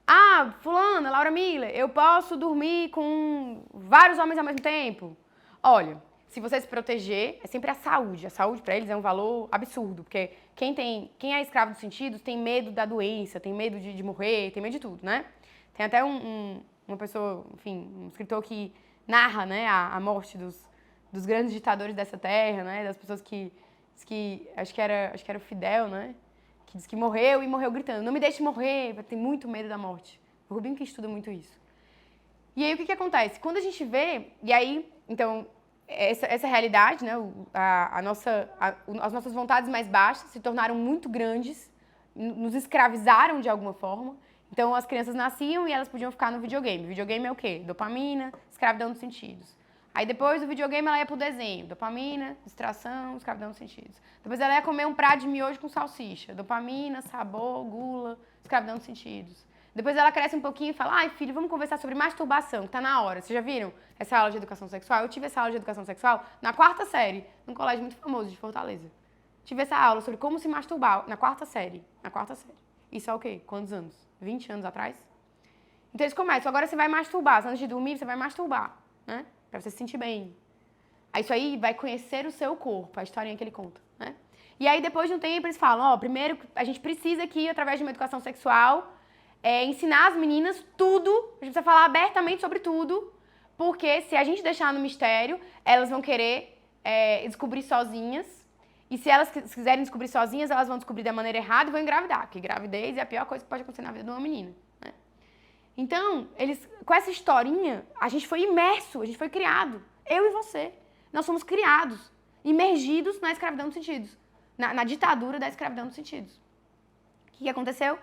ah, fulana, Laura Miller, eu posso dormir com vários homens ao mesmo tempo? Olha, se você se proteger, é sempre a saúde. A saúde para eles é um valor absurdo, porque quem é escravo dos sentidos tem medo da doença, tem medo de morrer, tem medo de tudo, né? Tem até uma pessoa, enfim, um escritor que narra, né, a morte dos grandes ditadores dessa terra, né, das pessoas que acho que era o Fidel, né, que diz que morreu e morreu gritando, não me deixe morrer, tem muito medo da morte. O Rubinho que estuda muito isso. E aí o que acontece? Quando a gente vê, e aí, então, essa realidade, né, as nossas vontades mais baixas se tornaram muito grandes, nos escravizaram de alguma forma. Então, as crianças nasciam e elas podiam ficar no videogame. O videogame é o quê? Dopamina, escravidão dos sentidos. Aí, depois do videogame, ela ia pro desenho. Dopamina, distração, escravidão dos sentidos. Depois, ela ia comer um prato de miojo com salsicha. Dopamina, sabor, gula, escravidão dos sentidos. Depois, ela cresce um pouquinho e fala, ai, filho, vamos conversar sobre masturbação, que tá na hora. Vocês já viram essa aula de educação sexual? Eu tive essa aula de educação sexual na 4ª série, num colégio muito famoso de Fortaleza. Tive essa aula sobre como se masturbar na 4ª série. Na 4ª série. Isso é o quê? Quantos anos? 20 anos atrás? Então eles começam, agora você vai masturbar, antes de dormir você vai masturbar, né? Pra você se sentir bem. Aí isso aí vai conhecer o seu corpo, a historinha que ele conta, né? E aí depois de um tempo eles falam, ó, primeiro a gente precisa aqui, através de uma educação sexual, ensinar as meninas tudo, a gente precisa falar abertamente sobre tudo, porque se a gente deixar no mistério, elas vão querer descobrir sozinhas. E se elas quiserem descobrir sozinhas, elas vão descobrir da maneira errada e vão engravidar. Porque gravidez é a pior coisa que pode acontecer na vida de uma menina, né? Então, com essa historinha, a gente foi imerso, a gente foi criado. Eu e você. Nós somos criados, imergidos na escravidão dos sentidos. Na ditadura da escravidão dos sentidos. O que aconteceu?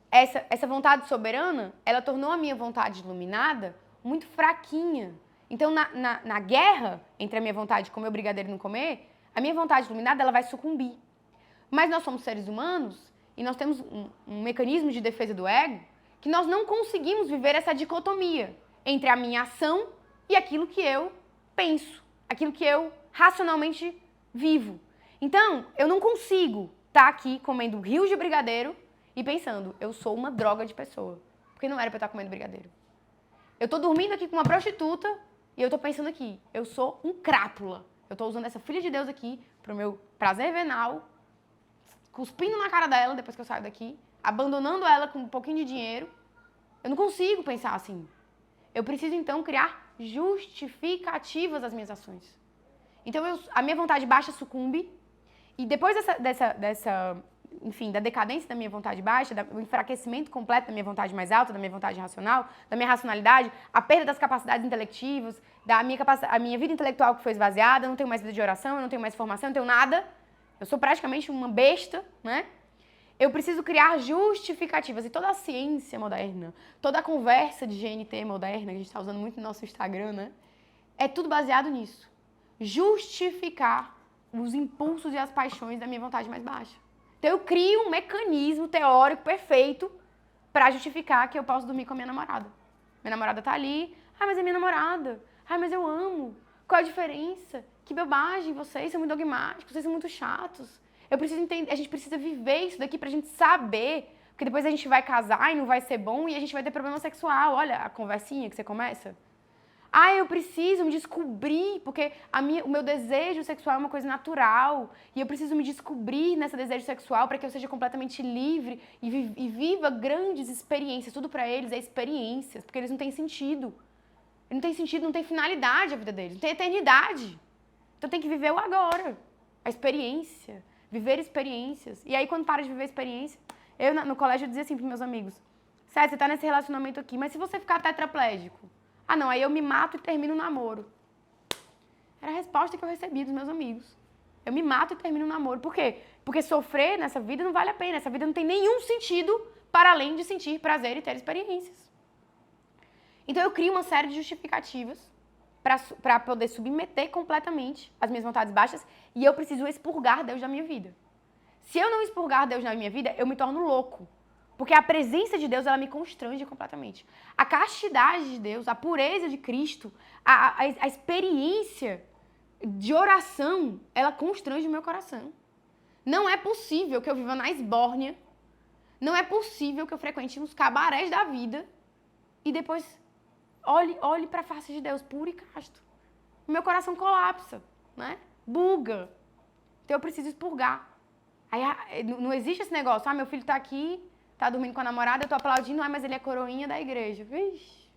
Essa vontade soberana, ela tornou a minha vontade iluminada muito fraquinha. Então, na guerra entre a minha vontade de comer o brigadeiro e não comer, a minha vontade iluminada, ela vai sucumbir. Mas nós somos seres humanos e nós temos um mecanismo de defesa do ego que nós não conseguimos viver essa dicotomia entre a minha ação e aquilo que eu penso, aquilo que eu racionalmente vivo. Então, eu não consigo estar aqui comendo rios de brigadeiro e pensando, eu sou uma droga de pessoa, porque não era pra eu estar comendo brigadeiro. Eu estou dormindo aqui com uma prostituta e eu estou pensando aqui, eu sou um crápula. Eu estou usando essa filha de Deus aqui pro meu prazer venal, cuspindo na cara dela depois que eu saio daqui, abandonando ela com um pouquinho de dinheiro. Eu não consigo pensar assim. Eu preciso, então, criar justificativas às minhas ações. Então, a minha vontade baixa sucumbe e depois enfim, da decadência da minha vontade baixa, do enfraquecimento completo da minha vontade mais alta, da minha vontade racional, da minha racionalidade, a perda das capacidades intelectivas, a minha vida intelectual que foi esvaziada, eu não tenho mais vida de oração, eu não tenho mais formação, eu não tenho nada. Eu sou praticamente uma besta, né? Eu preciso criar justificativas. E toda a ciência moderna, toda a conversa de GNT moderna, que a gente está usando muito no nosso Instagram, né? É tudo baseado nisso. Justificar os impulsos e as paixões da minha vontade mais baixa. Então eu crio um mecanismo teórico perfeito para justificar que eu posso dormir com a minha namorada. Minha namorada tá ali, mas é minha namorada. Mas eu amo. Qual a diferença? Que bobagem, vocês são muito dogmáticos, vocês são muito chatos. Eu preciso entender, a gente precisa viver isso daqui pra gente saber, porque depois a gente vai casar e não vai ser bom e a gente vai ter problema sexual. Olha a conversinha que você começa. Eu preciso me descobrir, porque o meu desejo sexual é uma coisa natural. E eu preciso me descobrir nesse desejo sexual para que eu seja completamente livre e viva grandes experiências. Tudo para eles é experiências, porque eles não têm sentido. Não tem sentido, não tem finalidade a vida deles, não tem eternidade. Então tem que viver o agora, a experiência, viver experiências. E aí quando para de viver experiência, eu no colégio eu dizia assim pros meus amigos, César, você tá nesse relacionamento aqui, mas se você ficar tetraplégico? Não, aí eu me mato e termino o namoro. Era a resposta que eu recebi dos meus amigos. Eu me mato e termino o namoro. Por quê? Porque sofrer nessa vida não vale a pena. Essa vida não tem nenhum sentido para além de sentir prazer e ter experiências. Então eu crio uma série de justificativas para poder submeter completamente as minhas vontades baixas e eu preciso expurgar Deus da minha vida. Se eu não expurgar Deus da minha vida, eu me torno louco. Porque a presença de Deus, ela me constrange completamente. A castidade de Deus, a pureza de Cristo, a experiência de oração, ela constrange o meu coração. Não é possível que eu viva na esbórnia, não é possível que eu frequente uns cabarés da vida e depois olhe para a face de Deus, puro e casto. O meu coração colapsa, né? Buga. Então eu preciso expurgar. Aí não existe esse negócio, meu filho tá aqui, tá dormindo com a namorada, eu tô aplaudindo, mas ele é coroinha da igreja. Vixe.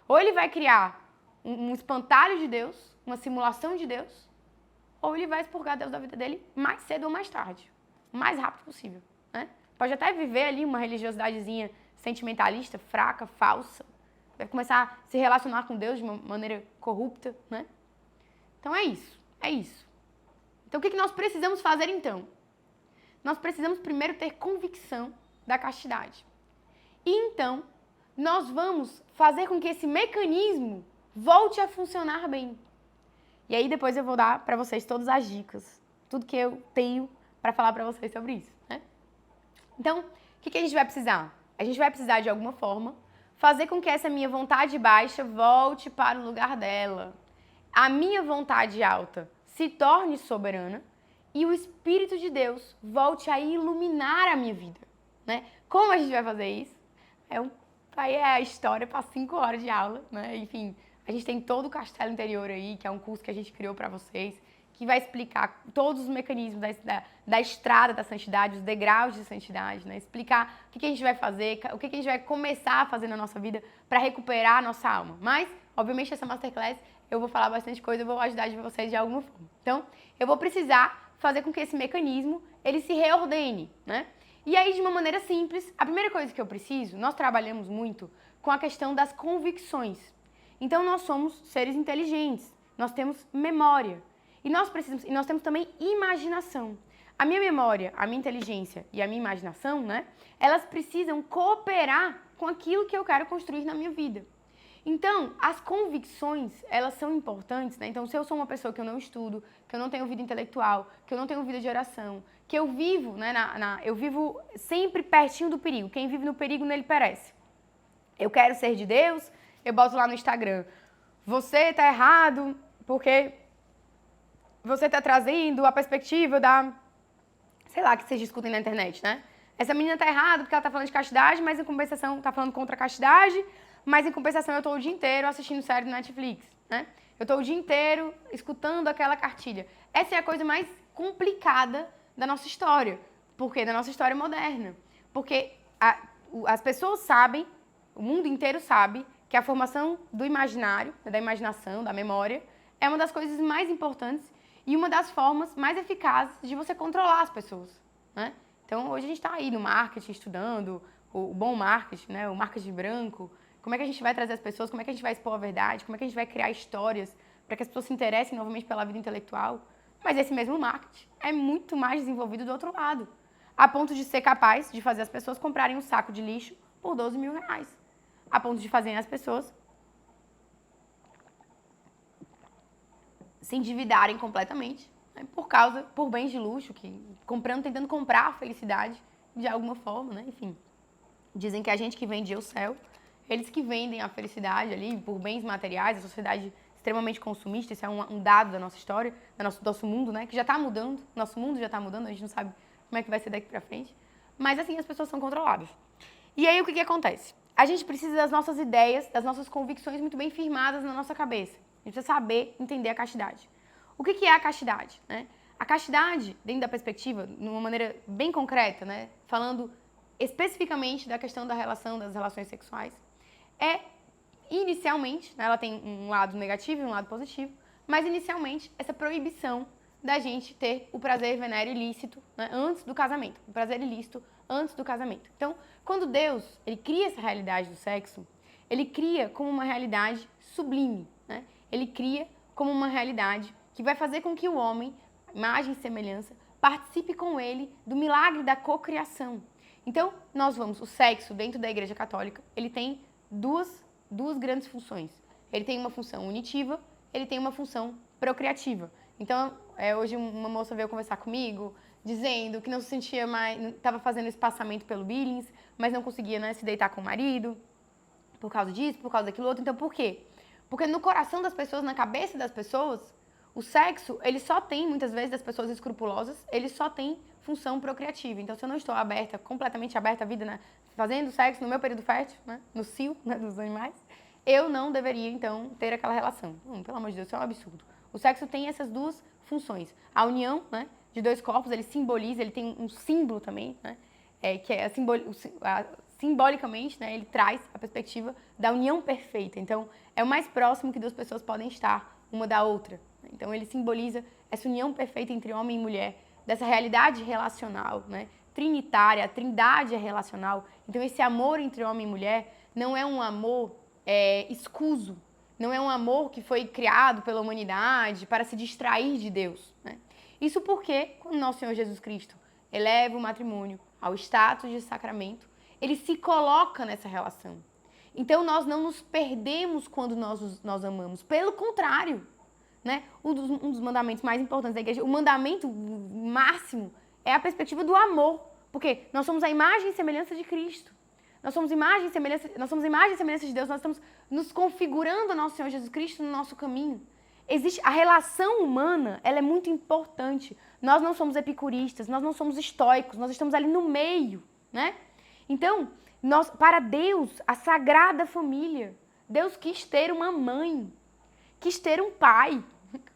Ou ele vai criar um espantalho de Deus, uma simulação de Deus, ou ele vai expurgar Deus da vida dele mais cedo ou mais tarde. O mais rápido possível, né? Pode até viver ali uma religiosidadezinha sentimentalista, fraca, falsa. Vai começar a se relacionar com Deus de uma maneira corrupta, né? Então é isso, é isso. Então o que nós precisamos fazer então? Nós precisamos primeiro ter convicção da castidade. E então, nós vamos fazer com que esse mecanismo volte a funcionar bem. E aí depois eu vou dar para vocês todas as dicas, tudo que eu tenho para falar para vocês sobre isso, né? Então, o que a gente vai precisar? A gente vai precisar, de alguma forma, fazer com que essa minha vontade baixa volte para o lugar dela. A minha vontade alta se torne soberana e o Espírito de Deus volte a iluminar a minha vida, né? Como a gente vai fazer isso? Aí é a história para 5 horas de aula, né? Enfim, a gente tem todo o Castelo Interior aí, que é um curso que a gente criou para vocês, que vai explicar todos os mecanismos da estrada da santidade, os degraus de santidade, né? Explicar o que a gente vai fazer, o que a gente vai começar a fazer na nossa vida para recuperar a nossa alma. Mas, obviamente, essa Masterclass eu vou falar bastante coisa, eu vou ajudar vocês de alguma forma. Então, eu vou precisar fazer com que esse mecanismo, ele se reordene, né? E aí, de uma maneira simples, a primeira coisa que eu preciso, nós trabalhamos muito com a questão das convicções. Então, nós somos seres inteligentes, nós temos memória. E nós temos também imaginação. A minha memória, a minha inteligência e a minha imaginação, né? Elas precisam cooperar com aquilo que eu quero construir na minha vida. Então, as convicções, elas são importantes, né? Então, se eu sou uma pessoa que eu não estudo, que eu não tenho vida intelectual, que eu não tenho vida de oração, que eu vivo, né, eu vivo sempre pertinho do perigo. Quem vive no perigo, nele perece. Eu quero ser de Deus, eu boto lá no Instagram, você tá errado porque você tá trazendo a perspectiva sei lá, que vocês discutem na internet, né? Essa menina tá errada porque ela tá falando de castidade, mas em compensação tá falando contra a castidade, mas em compensação eu tô o dia inteiro assistindo série do Netflix, né? Eu tô o dia inteiro escutando aquela cartilha. Essa é a coisa mais complicada da nossa história. Por quê? Da nossa história moderna. Porque as pessoas sabem, o mundo inteiro sabe, que a formação do imaginário, da imaginação, da memória, é uma das coisas mais importantes e uma das formas mais eficazes de você controlar as pessoas, né? Então, hoje a gente está aí no marketing, estudando o bom marketing, né? O marketing branco. Como é que a gente vai trazer as pessoas, como é que a gente vai expor a verdade, como é que a gente vai criar histórias para que as pessoas se interessem novamente pela vida intelectual. Mas esse mesmo marketing é muito mais desenvolvido do outro lado, a ponto de ser capaz de fazer as pessoas comprarem um saco de lixo por 12 mil reais. A ponto de fazer as pessoas se endividarem completamente, né, por bens de luxo, tentando comprar a felicidade de alguma forma, né? Enfim. Dizem que a gente que vende o céu, eles que vendem a felicidade ali por bens materiais, a sociedade extremamente consumista, isso é um dado da nossa história, do nosso mundo, né? Que já está mudando, nosso mundo já está mudando, a gente não sabe como é que vai ser daqui para frente. Mas assim, as pessoas são controladas. E aí o que acontece? A gente precisa das nossas ideias, das nossas convicções muito bem firmadas na nossa cabeça. A gente precisa saber entender a castidade. O que é a castidade? Né? A castidade, dentro da perspectiva, de uma maneira bem concreta, né? Falando especificamente da questão das relações sexuais, é inicialmente, né, ela tem um lado negativo e um lado positivo, mas inicialmente essa proibição da gente ter o prazer venéreo ilícito, né, antes do casamento, o prazer ilícito antes do casamento. Então, quando Deus ele cria essa realidade do sexo, ele cria como uma realidade sublime, né? Ele cria como uma realidade que vai fazer com que o homem, imagem e semelhança, participe com ele do milagre da cocriação. Então, o sexo dentro da Igreja Católica, ele tem duas grandes funções. Ele tem uma função unitiva, ele tem uma função procriativa. Então, hoje uma moça veio conversar comigo, dizendo que não se sentia mais, estava fazendo espaçamento pelo Billings, mas não conseguia, né, se deitar com o marido, por causa disso, por causa daquilo outro. Então, por quê? Porque no coração das pessoas, na cabeça das pessoas, o sexo, ele só tem, muitas vezes, das pessoas escrupulosas, ele só tem função procriativa. Então, se eu não estou completamente aberta à vida, né, fazendo sexo no meu período fértil, né, no cio, né, dos animais, eu não deveria, então, ter aquela relação. Pelo amor de Deus, isso é um absurdo. O sexo tem essas duas funções. A união, né, de dois corpos, ele simboliza, ele tem um símbolo também, né, que é simbolicamente, né, ele traz a perspectiva da união perfeita. Então, é o mais próximo que duas pessoas podem estar uma da outra. Então, ele simboliza essa união perfeita entre homem e mulher, dessa realidade relacional, né, trinitária, a trindade é relacional. Então, esse amor entre homem e mulher não é um amor escuso, não é um amor que foi criado pela humanidade para se distrair de Deus, né? Isso porque, quando nosso Senhor Jesus Cristo eleva o matrimônio ao status de sacramento, ele se coloca nessa relação. Então, nós não nos perdemos quando nós amamos. Pelo contrário, né? Um dos mandamentos mais importantes da igreja, o mandamento máximo, é a perspectiva do amor. Porque nós somos a imagem e semelhança de Cristo. Nós somos imagem e semelhança de Deus. Nós estamos nos configurando ao nosso Senhor Jesus Cristo no nosso caminho. Existe a relação humana, ela é muito importante. Nós não somos epicuristas, nós não somos estoicos, nós estamos ali no meio, né? Então, para Deus, a sagrada família, Deus quis ter uma mãe, quis ter um pai.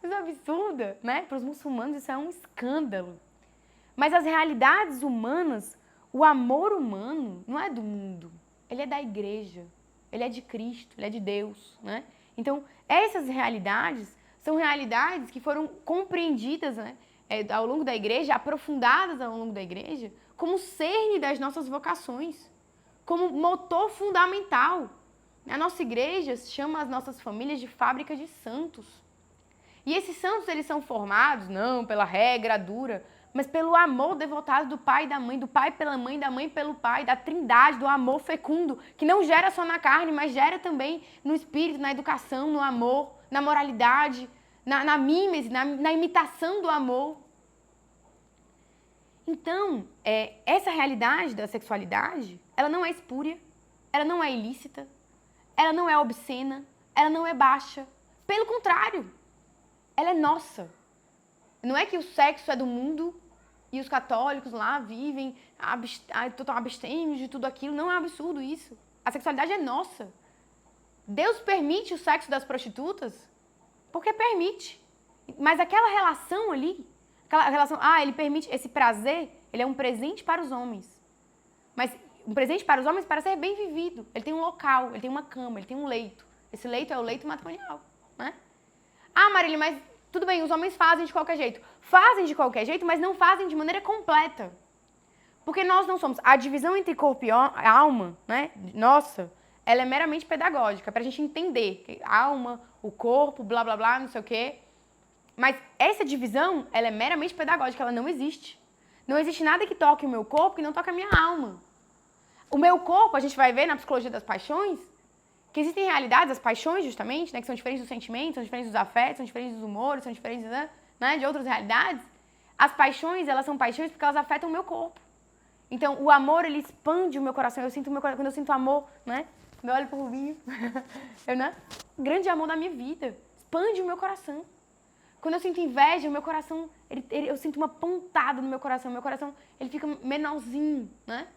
Coisa absurda, né? Para os muçulmanos isso é um escândalo. Mas as realidades humanas, o amor humano não é do mundo, ele é da igreja, ele é de Cristo, ele é de Deus, né? Então, essas realidades são realidades que foram compreendidas, né, ao longo da igreja, aprofundadas ao longo da igreja, como cerne das nossas vocações, como motor fundamental. A nossa igreja chama as nossas famílias de fábrica de santos. E esses santos, eles são formados, não pela regra dura, mas pelo amor devotado do pai e da mãe, do pai pela mãe, da mãe pelo pai, da trindade, do amor fecundo, que não gera só na carne, mas gera também no espírito, na educação, no amor, na moralidade, na mímese, na imitação do amor. Então, essa realidade da sexualidade, ela não é espúria, ela não é ilícita, ela não é obscena, ela não é baixa. Pelo contrário, ela é nossa. Não é que o sexo é do mundo e os católicos lá vivem total abstêmios de tudo aquilo. Não é um absurdo isso. A sexualidade é nossa. Deus permite o sexo das prostitutas porque permite. Mas aquela relação ali, ele permite esse prazer, ele é um presente para os homens. Mas um presente para os homens para ser bem vivido. Ele tem um local, ele tem uma cama, ele tem um leito. Esse leito é o leito matrimonial, né? Ah, Marília, mas tudo bem, os homens fazem de qualquer jeito. Fazem de qualquer jeito, mas não fazem de maneira completa. Porque nós não somos. A divisão entre corpo e alma, né? Nossa, ela é meramente pedagógica, pra gente entender. Que alma, o corpo, blá, blá, blá, não sei o quê. Mas essa divisão, ela é meramente pedagógica, ela não existe. Não existe nada que toque o meu corpo que não toque a minha alma. O meu corpo, a gente vai ver na psicologia das paixões, que existem realidades, as paixões justamente, né, que são diferentes dos sentimentos, são diferentes dos afetos, são diferentes dos humores, são diferentes, né, de outras realidades. As paixões, elas são paixões porque elas afetam o meu corpo. Então, o amor, ele expande o meu coração. Eu sinto o meu coração, quando eu sinto amor, né, quando eu olho pro Rubinho, né, o grande amor da minha vida, expande o meu coração. Quando eu sinto inveja, o meu coração, eu sinto uma pontada no meu coração, ele fica menorzinho, né?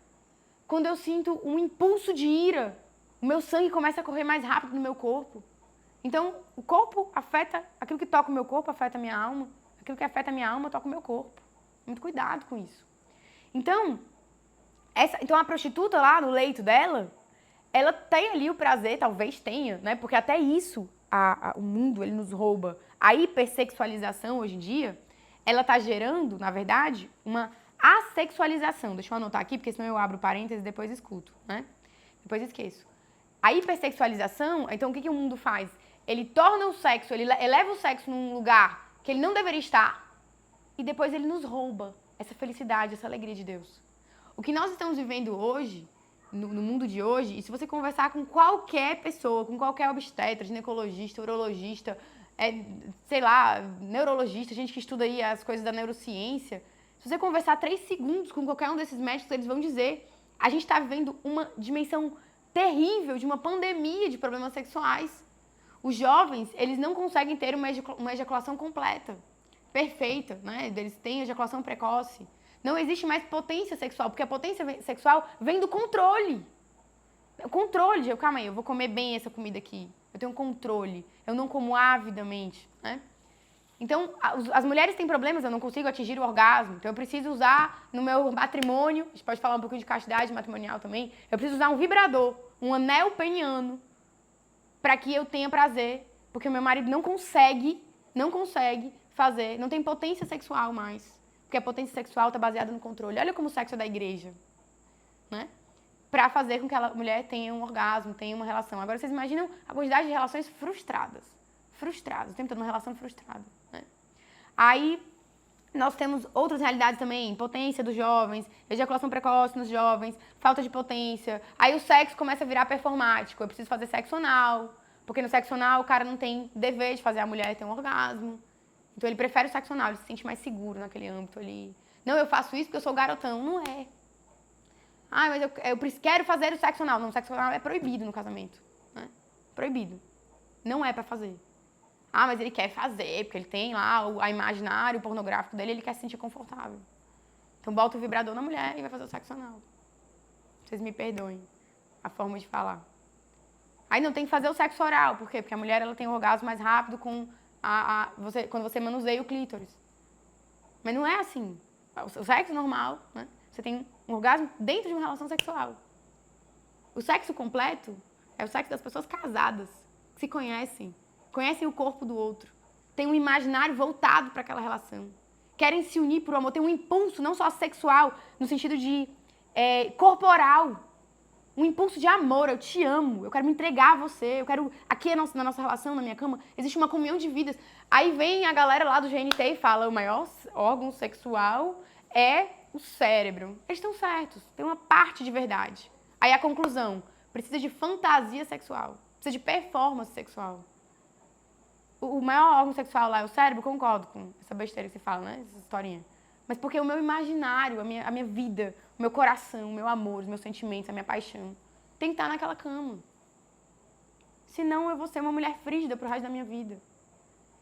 Quando eu sinto um impulso de ira, o meu sangue começa a correr mais rápido no meu corpo. Então, o corpo afeta, aquilo que toca o meu corpo afeta a minha alma, aquilo que afeta a minha alma toca o meu corpo. Muito cuidado com isso. Então, a prostituta lá no leito dela, ela tem ali o prazer, talvez tenha, né? Porque até isso, o mundo, ele nos rouba. A hipersexualização hoje em dia, ela tá gerando, na verdade, uma assexualização. Deixa eu anotar aqui, porque senão eu abro parênteses e depois escuto, né? Depois esqueço. A hipersexualização, então o que o mundo faz? Ele torna o sexo, ele eleva o sexo num lugar que ele não deveria estar e depois ele nos rouba essa felicidade, essa alegria de Deus. O que nós estamos vivendo hoje, no mundo de hoje, e se você conversar com qualquer pessoa, com qualquer obstetra, ginecologista, urologista, sei lá, neurologista, gente que estuda aí as coisas da neurociência, se você conversar 3 segundos com qualquer um desses médicos, eles vão dizer, a gente está vivendo uma dimensão terrível de uma pandemia de problemas sexuais. Os jovens, eles não conseguem ter uma ejaculação completa, perfeita, né? Eles têm ejaculação precoce. Não existe mais potência sexual, porque a potência sexual vem do controle. O controle de, calma aí, eu vou comer bem essa comida aqui. Eu tenho um controle. Eu não como avidamente, né? Então, as mulheres têm problemas, eu não consigo atingir o orgasmo. Então, eu preciso usar no meu matrimônio, a gente pode falar um pouquinho de castidade matrimonial também, eu preciso usar um vibrador, um anel peniano, para que eu tenha prazer, porque o meu marido não consegue fazer, não tem potência sexual mais. Porque a potência sexual está baseada no controle. Olha como o sexo é da igreja, né? Para fazer com que a mulher tenha um orgasmo, tenha uma relação. Agora, vocês imaginam a quantidade de relações frustradas. Frustradas, o tempo todo uma relação frustrada, né? Aí, nós temos outras realidades também, potência dos jovens, ejaculação precoce nos jovens, falta de potência. Aí o sexo começa a virar performático, eu preciso fazer sexo anal, porque no sexo anal o cara não tem dever de fazer a mulher ter um orgasmo. Então ele prefere o sexo anal, ele se sente mais seguro naquele âmbito ali. Não, eu faço isso porque eu sou garotão. Não é. Ah, mas eu quero fazer o sexo anal. Não, o sexo anal é proibido no casamento, né? Proibido. Não é pra fazer. Ah, mas ele quer fazer, porque ele tem lá o imaginário pornográfico dele, ele quer se sentir confortável. Então bota o vibrador na mulher e vai fazer o sexo anal. Vocês me perdoem a forma de falar. Aí não tem que fazer o sexo oral, por quê? Porque a mulher ela tem um orgasmo mais rápido quando você manuseia o clítoris. Mas não é assim. O sexo normal, né? Você tem um orgasmo dentro de uma relação sexual. O sexo completo é o sexo das pessoas casadas, que se conhecem o corpo do outro, tem um imaginário voltado para aquela relação, querem se unir por amor, tem um impulso não só sexual, no sentido de corporal, um impulso de amor, eu te amo, eu quero me entregar a você, eu quero, aqui na nossa relação, na minha cama, existe uma comunhão de vidas. Aí vem a galera lá do GNT e fala, o maior órgão sexual é o cérebro. Eles estão certos, tem uma parte de verdade. Aí a conclusão, precisa de fantasia sexual, precisa de performance sexual. O maior órgão sexual lá é o cérebro, concordo com essa besteira que você fala, né? Essa historinha. Mas porque o meu imaginário, a minha vida, o meu coração, o meu amor, os meus sentimentos, a minha paixão, tem que estar naquela cama. Senão eu vou ser uma mulher frígida pro resto da minha vida.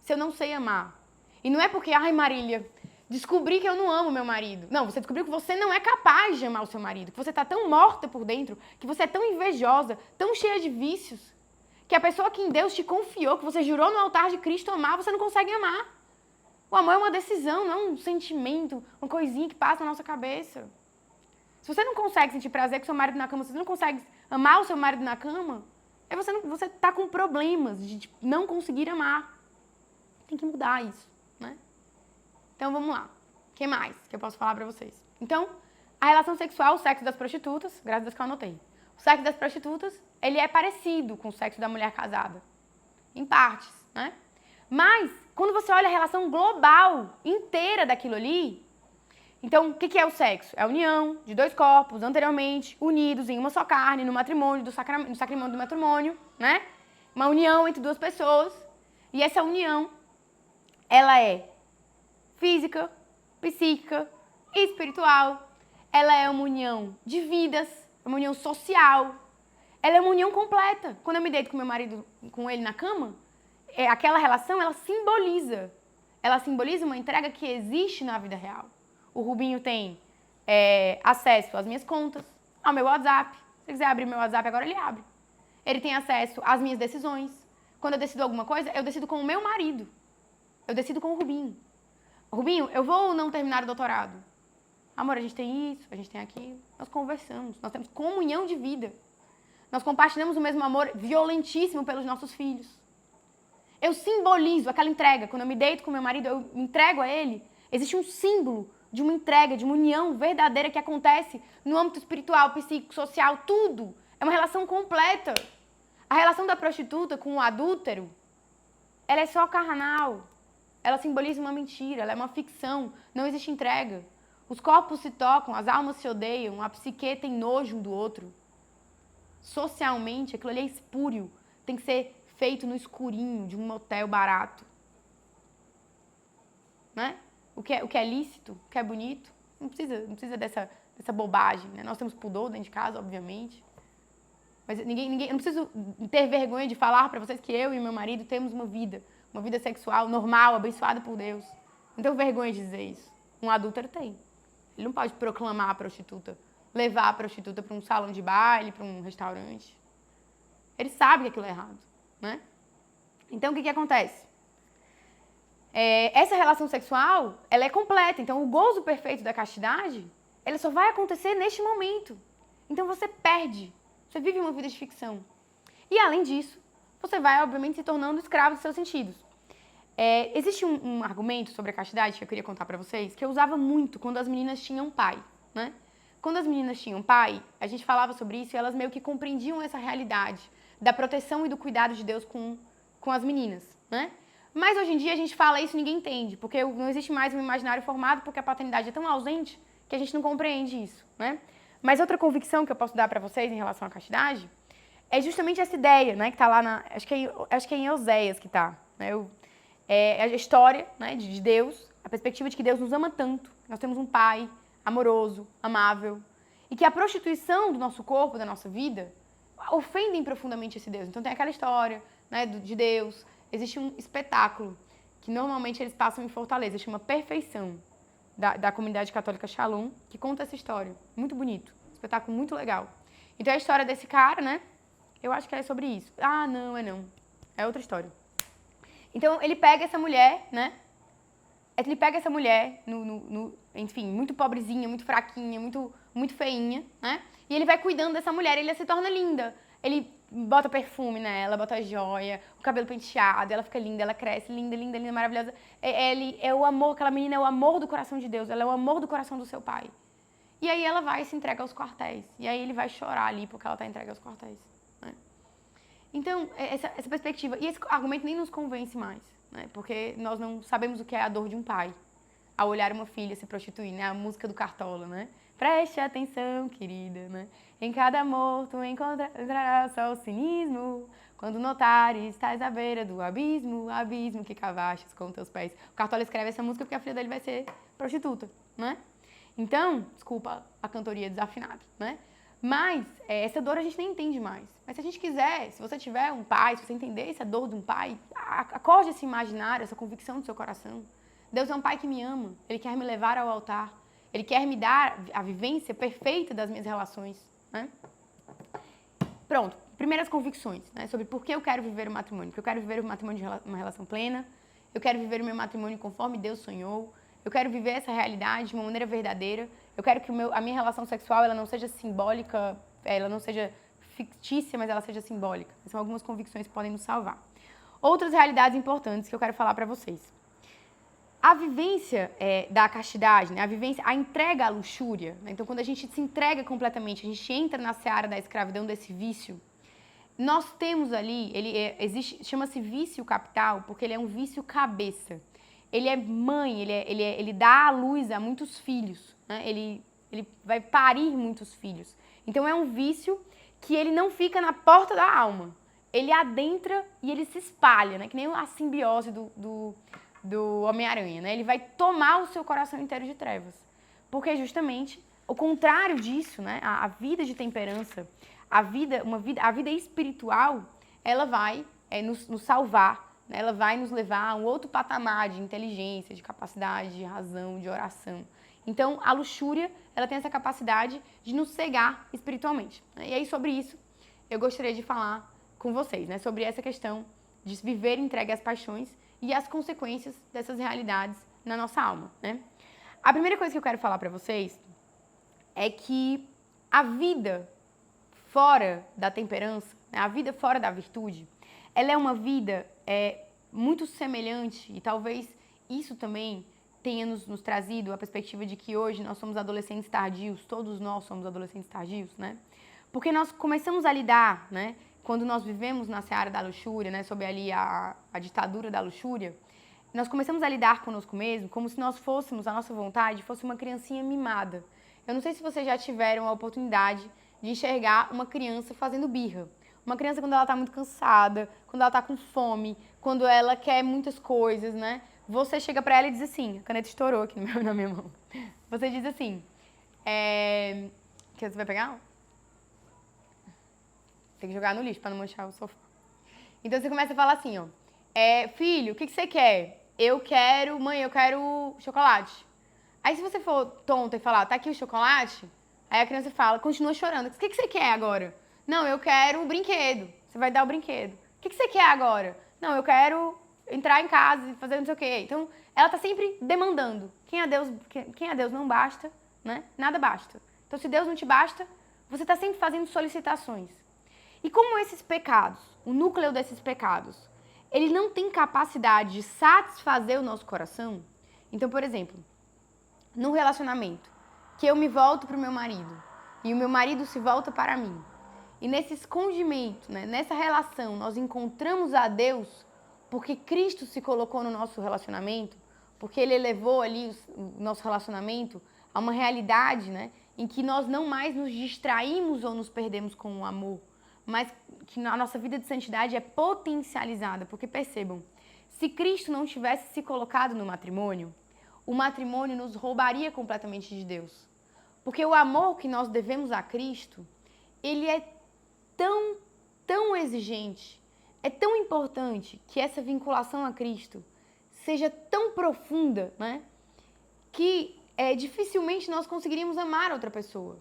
Se eu não sei amar. E não é porque, ai Marília, descobri que eu não amo meu marido. Não, você descobriu que você não é capaz de amar o seu marido. Que você tá tão morta por dentro, que você é tão invejosa, tão cheia de vícios, que a pessoa que em Deus te confiou, que você jurou no altar de Cristo amar, você não consegue amar. O amor é uma decisão, não é um sentimento, uma coisinha que passa na nossa cabeça. Se você não consegue sentir prazer com seu marido na cama, se você não consegue amar o seu marido na cama, você tá com problemas de não conseguir amar. Tem que mudar isso, né? Então vamos lá. O que mais que eu posso falar pra vocês? Então, A relação sexual, o sexo das prostitutas, graças a Deus que eu anotei. O sexo das prostitutas, ele é parecido com o sexo da mulher casada. Em partes, né? Mas, quando você olha a relação global, inteira daquilo ali, então, o que é o sexo? É a união de dois corpos anteriormente unidos em uma só carne, no matrimônio, no sacramento do matrimônio, né? Uma união entre duas pessoas. E essa união, ela é física, psíquica, espiritual. Ela é uma união de vidas, uma união social. Ela é uma união completa. Quando eu me deito com meu marido, com ele na cama, aquela relação, ela simboliza. Ela simboliza uma entrega que existe na vida real. O Rubinho tem acesso às minhas contas, ao meu WhatsApp. Se quiser abrir meu WhatsApp agora, ele abre. Ele tem acesso às minhas decisões. Quando eu decido alguma coisa, eu decido com o meu marido. Eu decido com o Rubinho. Rubinho, eu vou ou não terminar o doutorado? Amor, a gente tem isso, a gente tem aquilo. Nós conversamos, nós temos comunhão de vida. Nós compartilhamos o mesmo amor violentíssimo pelos nossos filhos. Eu simbolizo aquela entrega. Quando eu me deito com meu marido, eu me entrego a ele. Existe um símbolo de uma entrega, de uma união verdadeira que acontece no âmbito espiritual, psíquico, social, tudo. É uma relação completa. A relação da prostituta com o adúltero, ela é só carnal. Ela simboliza uma mentira, ela é uma ficção. Não existe entrega. Os corpos se tocam, as almas se odeiam, a psique tem nojo um do outro. Socialmente, aquilo ali é espúrio. Tem que ser feito no escurinho de um motel barato. Né? O que é lícito, o que é bonito, não precisa dessa bobagem. Né? Nós temos pudor dentro de casa, obviamente. Mas eu não preciso ter vergonha de falar para vocês que eu e meu marido temos uma vida sexual normal, abençoada por Deus. Não tenho vergonha de dizer isso. Um adúltero tem. Ele não pode proclamar a prostituta, levar a prostituta para um salão de baile, para um restaurante. Ele sabe que aquilo é errado, né? Então, o que acontece? Essa relação sexual, ela é completa. Então, o gozo perfeito da castidade, ele só vai acontecer neste momento. Então, você perde. Você vive uma vida de ficção. E, além disso, você vai, obviamente, se tornando escravo dos seus sentidos. Existe um argumento sobre a castidade que eu queria contar pra vocês, que eu usava muito quando as meninas tinham pai, né? Quando as meninas tinham pai, a gente falava sobre isso e elas meio que compreendiam essa realidade da proteção e do cuidado de Deus com as meninas, né? Mas hoje em dia a gente fala isso e ninguém entende, porque não existe mais um imaginário formado, porque a paternidade é tão ausente que a gente não compreende isso, né? Mas outra convicção que eu posso dar pra vocês em relação à castidade é justamente essa ideia, né? Que tá lá acho que é em Oséias que tá, né? A história, né, de Deus, a perspectiva de que Deus nos ama tanto, nós temos um pai amoroso, amável, e que a prostituição do nosso corpo, da nossa vida, ofendem profundamente esse Deus. Então tem aquela história, né, de Deus. Existe um espetáculo que normalmente eles passam em Fortaleza, chama Perfeição, da comunidade católica Shalom, que conta essa história. Muito bonito, um espetáculo muito legal. Então é a história desse cara, né? Eu acho que é sobre isso. Ah, não. É outra história. Então, ele pega essa mulher, né? Ele pega essa mulher, enfim, muito pobrezinha, muito fraquinha, muito feinha, né? E ele vai cuidando dessa mulher, ele se torna linda. Ele bota perfume nela, bota joia, o cabelo penteado, ela fica linda, ela cresce, linda, maravilhosa. É o amor, aquela menina é o amor do coração de Deus, ela é o amor do coração do seu pai. E aí ela vai e se entrega aos quartéis. E aí ele vai chorar ali porque ela tá entregue aos quartéis. Então, essa perspectiva, e esse argumento nem nos convence mais, né? Porque nós não sabemos o que é a dor de um pai ao olhar uma filha se prostituir, né? A música do Cartola, né? Preste atenção, querida, né? Em cada morto encontrará só o cinismo, quando notares estás à beira do abismo que cavastes com teus pés. O Cartola escreve essa música porque a filha dele vai ser prostituta, né? Então, desculpa a cantoria desafinada, né? Mas essa dor a gente nem entende mais. Mas se a gente quiser, se você tiver um pai, se você entender essa dor de um pai, acorde esse imaginário, essa convicção do seu coração. Deus é um pai que me ama, Ele quer me levar ao altar, Ele quer me dar a vivência perfeita das minhas relações, né? Pronto, primeiras convicções, né, sobre por que eu quero viver o matrimônio. Porque eu quero viver o matrimônio de uma relação plena, eu quero viver o meu matrimônio conforme Deus sonhou, eu quero viver essa realidade de uma maneira verdadeira. Eu quero que a minha relação sexual ela não seja simbólica, ela não seja fictícia, mas ela seja simbólica. São algumas convicções que podem nos salvar. Outras realidades importantes que eu quero falar para vocês. A vivência da castidade, né? A entrega à luxúria, né? Então, quando a gente se entrega completamente, a gente entra na seara da escravidão desse vício, nós temos ali, chama-se vício capital, porque ele é um vício cabeça. Ele é mãe, ele dá à luz a muitos filhos, né? Ele vai parir muitos filhos. Então, é um vício que ele não fica na porta da alma. Ele adentra e ele se espalha, né? Que nem a simbiose do Homem-Aranha, né? Ele vai tomar o seu coração inteiro de trevas. Porque justamente o contrário disso, né? A vida de temperança, a vida espiritual, ela vai nos salvar, né? Ela vai nos levar a um outro patamar de inteligência, de capacidade, de razão, de oração. Então, a luxúria, ela tem essa capacidade de nos cegar espiritualmente, né? E aí, sobre isso, eu gostaria de falar com vocês, né? Sobre essa questão de viver entregue às paixões e as consequências dessas realidades na nossa alma, né? A primeira coisa que eu quero falar para vocês é que a vida fora da temperança, né, a vida fora da virtude, ela é uma vida muito semelhante, e talvez isso também tenha nos trazido a perspectiva de que hoje nós somos adolescentes tardios, todos nós somos adolescentes tardios, né? Porque nós começamos a lidar, né? Quando nós vivemos na seara da luxúria, né, sob ali a ditadura da luxúria, nós começamos a lidar conosco mesmo como se nós fôssemos, a nossa vontade, fosse uma criancinha mimada. Eu não sei se vocês já tiveram a oportunidade de enxergar uma criança fazendo birra. Uma criança quando ela está muito cansada, quando ela está com fome, quando ela quer muitas coisas, né? Você chega para ela e diz assim, a caneta estourou aqui na minha mão. Você diz assim, que você vai pegar? Tem que jogar no lixo para não manchar o sofá. Então você começa a falar assim, ó. Filho, o que você quer? Mãe, eu quero chocolate. Aí se você for tonta e falar, tá aqui o chocolate, aí a criança fala, continua chorando. O que você quer agora? Não, eu quero o brinquedo. Você vai dar o brinquedo. O que você quer agora? Não, eu quero entrar em casa e fazer não sei o quê. Então, ela tá sempre demandando. Quem é Deus não basta, né? Nada basta. Então, se Deus não te basta, você tá sempre fazendo solicitações. E como esses pecados, o núcleo desses pecados, ele não tem capacidade de satisfazer o nosso coração. Então, por exemplo, num relacionamento, que eu me volto para o meu marido e o meu marido se volta para mim. E nesse escondimento, né, nessa relação, nós encontramos a Deus porque Cristo se colocou no nosso relacionamento, porque Ele elevou ali o nosso relacionamento a uma realidade, né, em que nós não mais nos distraímos ou nos perdemos com o amor, mas que a nossa vida de santidade é potencializada, porque percebam, se Cristo não tivesse se colocado no matrimônio, o matrimônio nos roubaria completamente de Deus. Porque o amor que nós devemos a Cristo, ele é tão exigente, é tão importante que essa vinculação a Cristo seja tão profunda, né, que dificilmente nós conseguiríamos amar outra pessoa.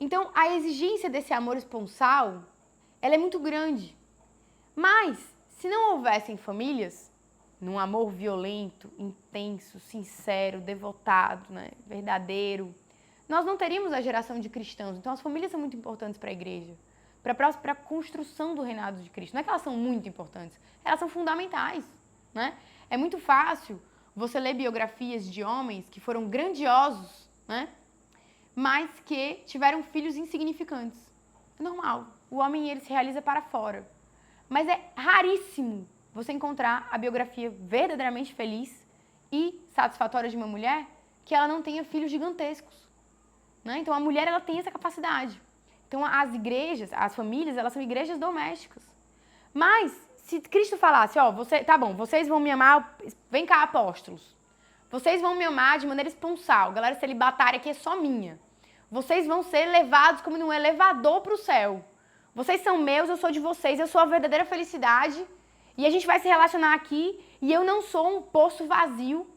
Então, a exigência desse amor esponsal, ela é muito grande. Mas, se não houvessem famílias, num amor violento, intenso, sincero, devotado, né, verdadeiro, nós não teríamos a geração de cristãos. Então, as famílias são muito importantes para a igreja, para a construção do reinado de Cristo. Não é que elas são muito importantes, elas são fundamentais, né? É muito fácil você ler biografias de homens que foram grandiosos, né, mas que tiveram filhos insignificantes. É normal. O homem, ele se realiza para fora. Mas é raríssimo você encontrar a biografia verdadeiramente feliz e satisfatória de uma mulher que ela não tenha filhos gigantescos, né? Então, a mulher, ela tem essa capacidade. Então, as igrejas, as famílias, elas são igrejas domésticas. Mas, se Cristo falasse, ó, tá bom, vocês vão me amar, vem cá, apóstolos. Vocês vão me amar de maneira esponsal. Galera celibatária aqui é só minha. Vocês vão ser levados como num elevador para o céu. Vocês são meus, eu sou de vocês, eu sou a verdadeira felicidade. E a gente vai se relacionar aqui e eu não sou um poço vazio.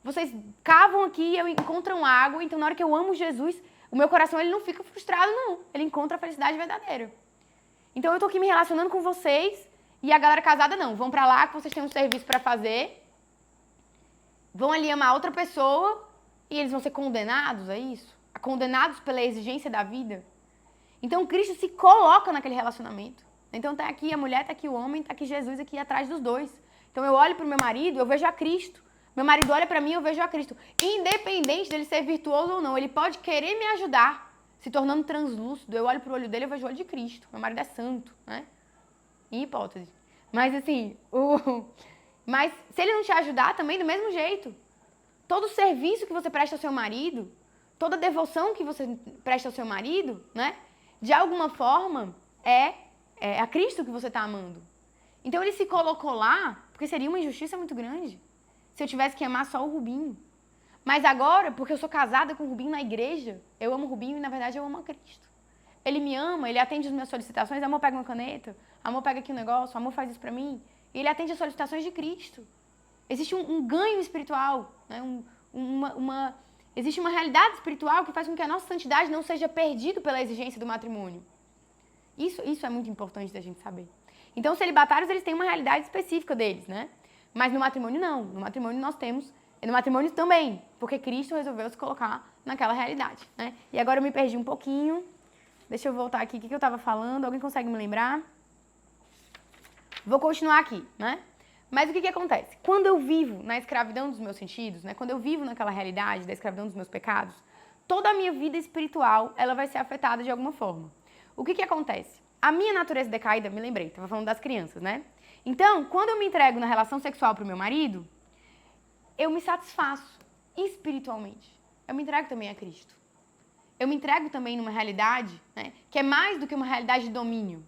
Vocês cavam aqui e encontram água. Então, na hora que eu amo Jesus, o meu coração ele não fica frustrado, não. Ele encontra a felicidade verdadeira. Então, eu tô aqui me relacionando com vocês e a galera casada não. Vão pra lá que vocês têm um serviço pra fazer. Vão ali amar outra pessoa e eles vão ser condenados a isso. Condenados pela exigência da vida. Então, Cristo se coloca naquele relacionamento. Então, tá aqui a mulher, tá aqui o homem, tá aqui Jesus aqui atrás dos dois. Então, eu olho pro meu marido, eu vejo a Cristo. Meu marido olha pra mim e eu vejo a Cristo. Independente dele ser virtuoso ou não, ele pode querer me ajudar, se tornando translúcido. Eu olho pro olho dele e eu vejo o olho de Cristo. Meu marido é santo, né? Em hipótese. Mas assim, mas se ele não te ajudar, também do mesmo jeito. Todo serviço que você presta ao seu marido, toda devoção que você presta ao seu marido, né? De alguma forma, é a Cristo que você está amando. Então ele se colocou lá, porque seria uma injustiça muito grande se eu tivesse que amar só o Rubinho. Mas agora, porque eu sou casada com o Rubinho na igreja, eu amo o Rubinho e na verdade eu amo a Cristo. Ele me ama, ele atende as minhas solicitações, amor, pega uma caneta, amor, pega aqui um negócio, amor, faz isso pra mim. E ele atende as solicitações de Cristo. Existe um ganho espiritual, né? Existe uma realidade espiritual que faz com que a nossa santidade não seja perdida pela exigência do matrimônio. Isso é muito importante da gente saber. Então, os celibatários, eles têm uma realidade específica deles, né? Mas no matrimônio, não. No matrimônio, nós temos... E no matrimônio também, porque Cristo resolveu se colocar naquela realidade, né? E agora eu me perdi um pouquinho. Deixa eu voltar aqui. O que eu estava falando? Alguém consegue me lembrar? Vou continuar aqui, né? Mas o que acontece? Quando eu vivo na escravidão dos meus sentidos, né? Quando eu vivo naquela realidade da escravidão dos meus pecados, toda a minha vida espiritual, ela vai ser afetada de alguma forma. O que acontece? A minha natureza decaída, me lembrei, estava falando das crianças, né? Então, quando eu me entrego na relação sexual pro meu marido, eu me satisfaço espiritualmente. Eu me entrego também a Cristo. Eu me entrego também numa realidade, né, que é mais do que uma realidade de domínio.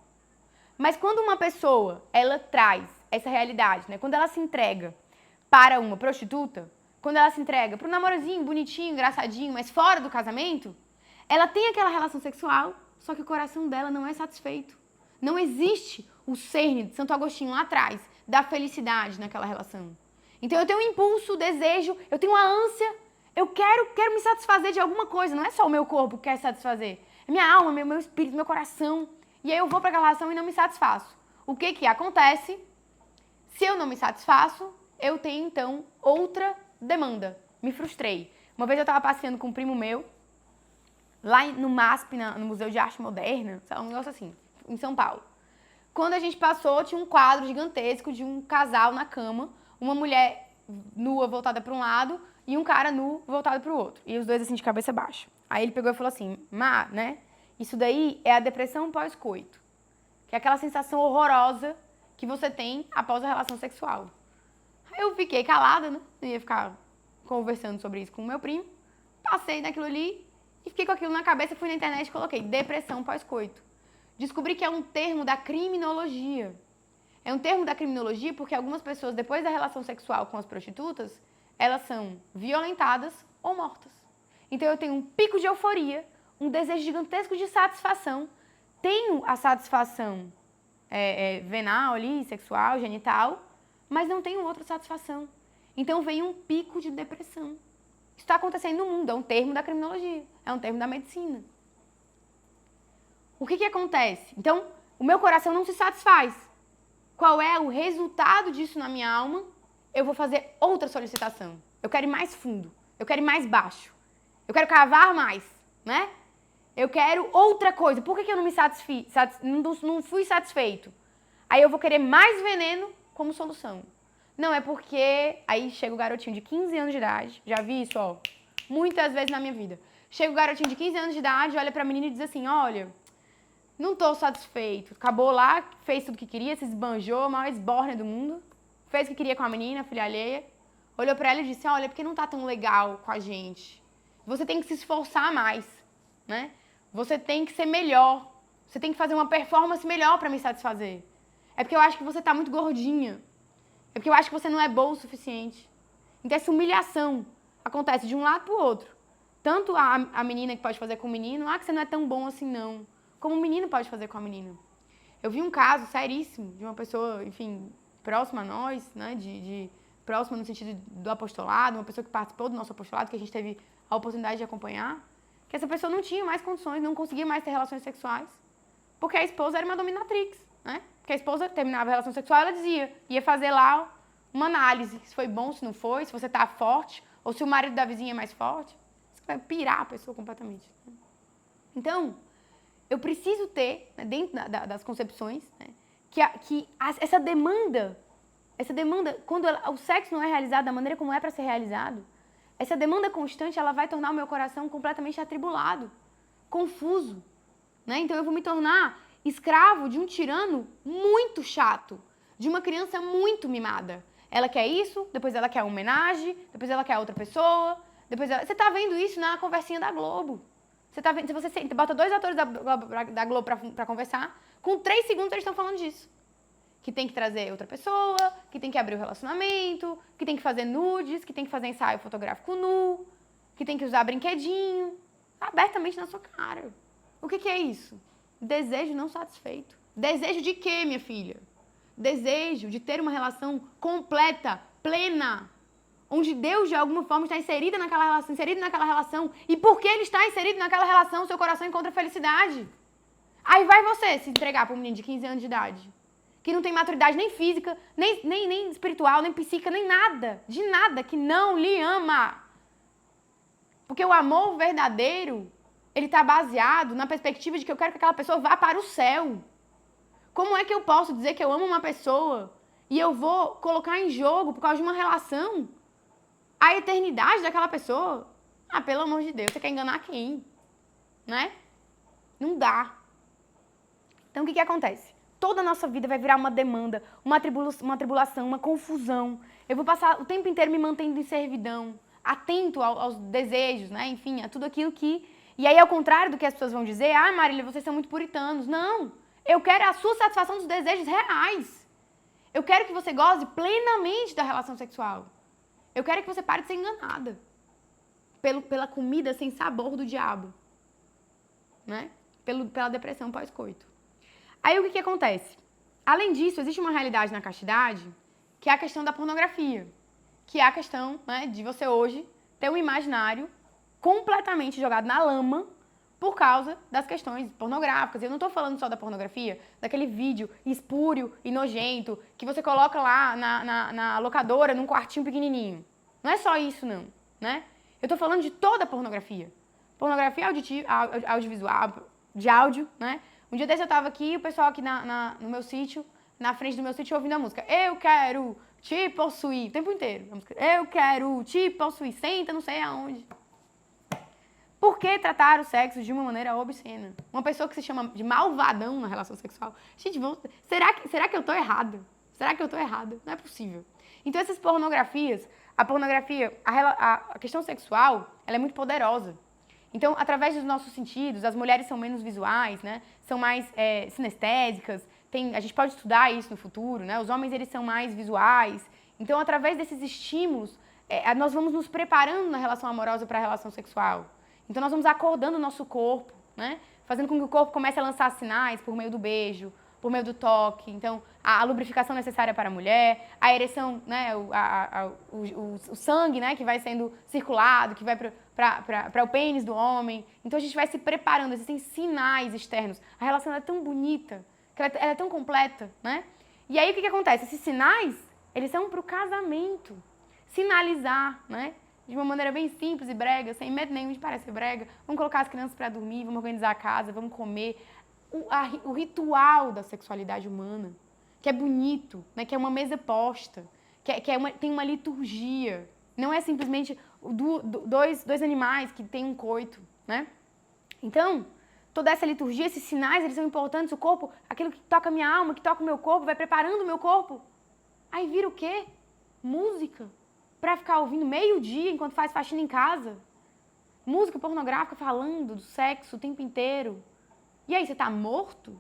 Mas quando uma pessoa, ela traz essa realidade, né, quando ela se entrega para uma prostituta, quando ela se entrega para um namorozinho bonitinho, engraçadinho, mas fora do casamento, ela tem aquela relação sexual, só que o coração dela não é satisfeito. Não existe o cerne de Santo Agostinho lá atrás da felicidade naquela relação. Então eu tenho um impulso, o desejo, eu tenho uma ânsia, eu quero me satisfazer de alguma coisa, não é só o meu corpo que quer satisfazer, é minha alma, meu espírito, meu coração. E aí eu vou para aquela relação e não me satisfaço. O que acontece? Se eu não me satisfaço, eu tenho então outra demanda. Me frustrei. Uma vez eu estava passeando com um primo meu, lá no MASP, no Museu de Arte Moderna, um negócio assim, em São Paulo. Quando a gente passou, tinha um quadro gigantesco de um casal na cama, uma mulher nua voltada para um lado e um cara nu voltado para o outro. E os dois assim de cabeça baixa. Aí ele pegou e falou assim, Má, né? Isso daí é a depressão pós-coito. Que é aquela sensação horrorosa que você tem após a relação sexual. Aí eu fiquei calada, né? Eu ia ficar conversando sobre isso com o meu primo. Passei naquilo ali e fiquei com aquilo na cabeça, fui na internet e coloquei depressão pós-coito. Descobri que é um termo da criminologia. É um termo da criminologia porque algumas pessoas, depois da relação sexual com as prostitutas, elas são violentadas ou mortas. Então eu tenho um pico de euforia, um desejo gigantesco de satisfação. Tenho a satisfação venal ali, sexual, genital, mas não tenho outra satisfação. Então vem um pico de depressão. Isso está acontecendo no mundo, é um termo da criminologia, é um termo da medicina. O que acontece? Então, o meu coração não se satisfaz. Qual é o resultado disso na minha alma? Eu vou fazer outra solicitação. Eu quero ir mais fundo, eu quero ir mais baixo, eu quero cavar mais, né? Eu quero outra coisa. Por que eu não me não fui satisfeito? Aí eu vou querer mais veneno como solução. Não, é porque... Aí chega o garotinho de 15 anos de idade. Já vi isso, ó, muitas vezes na minha vida. Chega o garotinho de 15 anos de idade, olha pra menina e diz assim, olha, não tô satisfeito. Acabou lá, fez tudo o que queria, se esbanjou, a maior esbórnia do mundo. Fez o que queria com a menina, filha alheia. Olhou pra ela e disse, olha, porque não tá tão legal com a gente. Você tem que se esforçar mais, né? Você tem que ser melhor. Você tem que fazer uma performance melhor pra me satisfazer. É porque eu acho que você tá muito gordinha. É porque eu acho que você não é boa o suficiente. Então essa humilhação acontece de um lado pro outro. Tanto a menina que pode fazer com o menino, que você não é tão bom assim não. Como o menino pode fazer com a menina. Eu vi um caso seríssimo de uma pessoa, enfim, próxima a nós, né, próxima no sentido do apostolado, uma pessoa que participou do nosso apostolado, que a gente teve a oportunidade de acompanhar, que essa pessoa não tinha mais condições, não conseguia mais ter relações sexuais, porque a esposa era uma dominatrix, né? Porque a esposa terminava a relação sexual, ela dizia, ia fazer lá uma análise, se foi bom, se não foi, se você tá forte, ou se o marido da vizinha é mais forte. Isso vai pirar a pessoa completamente. Então, eu preciso ter, né, dentro das concepções, né, que essa demanda Essa demanda, quando o sexo não é realizado da maneira como é para ser realizado, essa demanda constante, ela vai tornar o meu coração completamente atribulado, confuso, né? Então eu vou me tornar escravo de um tirano muito chato, de uma criança muito mimada. Ela quer isso, depois ela quer uma homenagem, depois ela quer outra pessoa, depois ela... Você tá vendo isso na conversinha da Globo. Você tá vendo, se você bota 2 atores da Globo pra conversar, com 3 segundos eles estão falando disso. Que tem que trazer outra pessoa, que tem que abrir o relacionamento, que tem que fazer nudes, que tem que fazer ensaio fotográfico nu, que tem que usar brinquedinho, abertamente na sua cara. O que é isso? Desejo não satisfeito. Desejo de quê, minha filha? Desejo de ter uma relação completa, plena, onde Deus, de alguma forma, está inserido naquela relação. E porque Ele está inserido naquela relação, seu coração encontra felicidade. Aí vai você se entregar para um menino de 15 anos de idade, que não tem maturidade nem física, nem espiritual, nem psíquica, nem nada, de nada, que não lhe ama. Porque o amor verdadeiro, ele está baseado na perspectiva de que eu quero que aquela pessoa vá para o céu. Como é que eu posso dizer que eu amo uma pessoa e eu vou colocar em jogo, por causa de uma relação, a eternidade daquela pessoa? Ah, pelo amor de Deus, você quer enganar quem? Né? Não dá. Então, o que acontece? Toda a nossa vida vai virar uma demanda, uma tribulação, uma confusão. Eu vou passar o tempo inteiro me mantendo em servidão, atento aos desejos, né? Enfim, a tudo aquilo que... E aí, ao contrário do que as pessoas vão dizer, ah, Marília, vocês são muito puritanos. Não, eu quero a sua satisfação dos desejos reais. Eu quero que você goze plenamente da relação sexual. Eu quero que você pare de ser enganada pela comida sem sabor do diabo, né? Pela depressão pós-coito. Aí o que acontece? Além disso, existe uma realidade na castidade, que é a questão da pornografia, que é a questão, né, de você hoje ter um imaginário completamente jogado na lama por causa das questões pornográficas. Eu não estou falando só da pornografia, daquele vídeo espúrio e nojento que você coloca lá na locadora, num quartinho pequenininho. Não é só isso, não, né? Eu estou falando de toda a pornografia. Pornografia audiovisual, de áudio, né? Um dia desse eu tava aqui, o pessoal aqui no meu sítio, na frente do meu sítio, ouvindo a música. Eu quero te possuir, o tempo inteiro. A música, eu quero te possuir, senta não sei aonde. Por que tratar o sexo de uma maneira obscena? Uma pessoa que se chama de malvadão na relação sexual. Gente, será que eu tô errada? Será que eu tô errada? Não é possível. Então essas pornografias, a questão sexual, ela é muito poderosa. Então, através dos nossos sentidos, as mulheres são menos visuais, né? São mais sinestésicas. A gente pode estudar isso no futuro, né? Os homens, eles são mais visuais. Então, através desses estímulos, nós vamos nos preparando na relação amorosa para a relação sexual. Então, nós vamos acordando o nosso corpo, né? Fazendo com que o corpo comece a lançar sinais por meio do beijo, por meio do toque. Então, a lubrificação necessária para a mulher, a ereção, né? O sangue, né? Que vai sendo circulado, que vai para o pênis do homem. Então, a gente vai se preparando. Existem sinais externos. A relação é tão bonita, que ela é tão completa, né? E aí, o que acontece? Esses sinais, eles são para o casamento. Sinalizar, né? De uma maneira bem simples e brega, sem medo nenhum de parecer brega. Vamos colocar as crianças para dormir, vamos organizar a casa, vamos comer. O ritual da sexualidade humana, que é bonito, né? Que é uma mesa posta, tem uma liturgia. Não é simplesmente dois animais que têm um coito, né? Então, toda essa liturgia, esses sinais, eles são importantes. O corpo, aquilo que toca a minha alma, que toca o meu corpo, vai preparando o meu corpo. Aí vira o quê? Música. Pra ficar ouvindo meio-dia enquanto faz faxina em casa. Música pornográfica falando do sexo o tempo inteiro. E aí, você tá morto?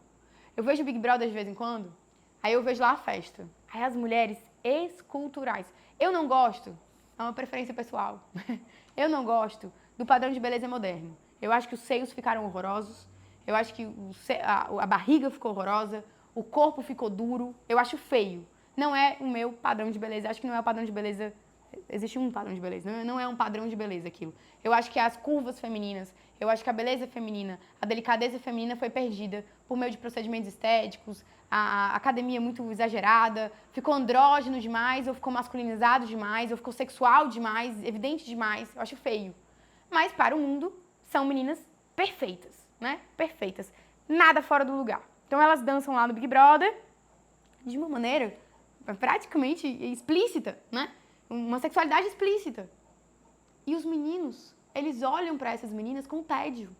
Eu vejo o Big Brother de vez em quando, aí eu vejo lá a festa. Aí as mulheres esculturais. Eu não gosto, é uma preferência pessoal. Eu não gosto do padrão de beleza moderno. Eu acho que os seios ficaram horrorosos, eu acho que a barriga ficou horrorosa, o corpo ficou duro, eu acho feio. Não é o meu padrão de beleza, acho que não é o padrão de beleza. Existe um padrão de beleza, não é um padrão de beleza aquilo. Eu acho que as curvas femininas, eu acho que a beleza feminina, a delicadeza feminina foi perdida por meio de procedimentos estéticos, a academia muito exagerada, ficou andrógeno demais, ou ficou masculinizado demais, ou ficou sexual demais, evidente demais, eu acho feio. Mas para o mundo, são meninas perfeitas, né? Perfeitas. Nada fora do lugar. Então elas dançam lá no Big Brother de uma maneira praticamente explícita, né? Uma sexualidade explícita. E os meninos, eles olham para essas meninas com tédio.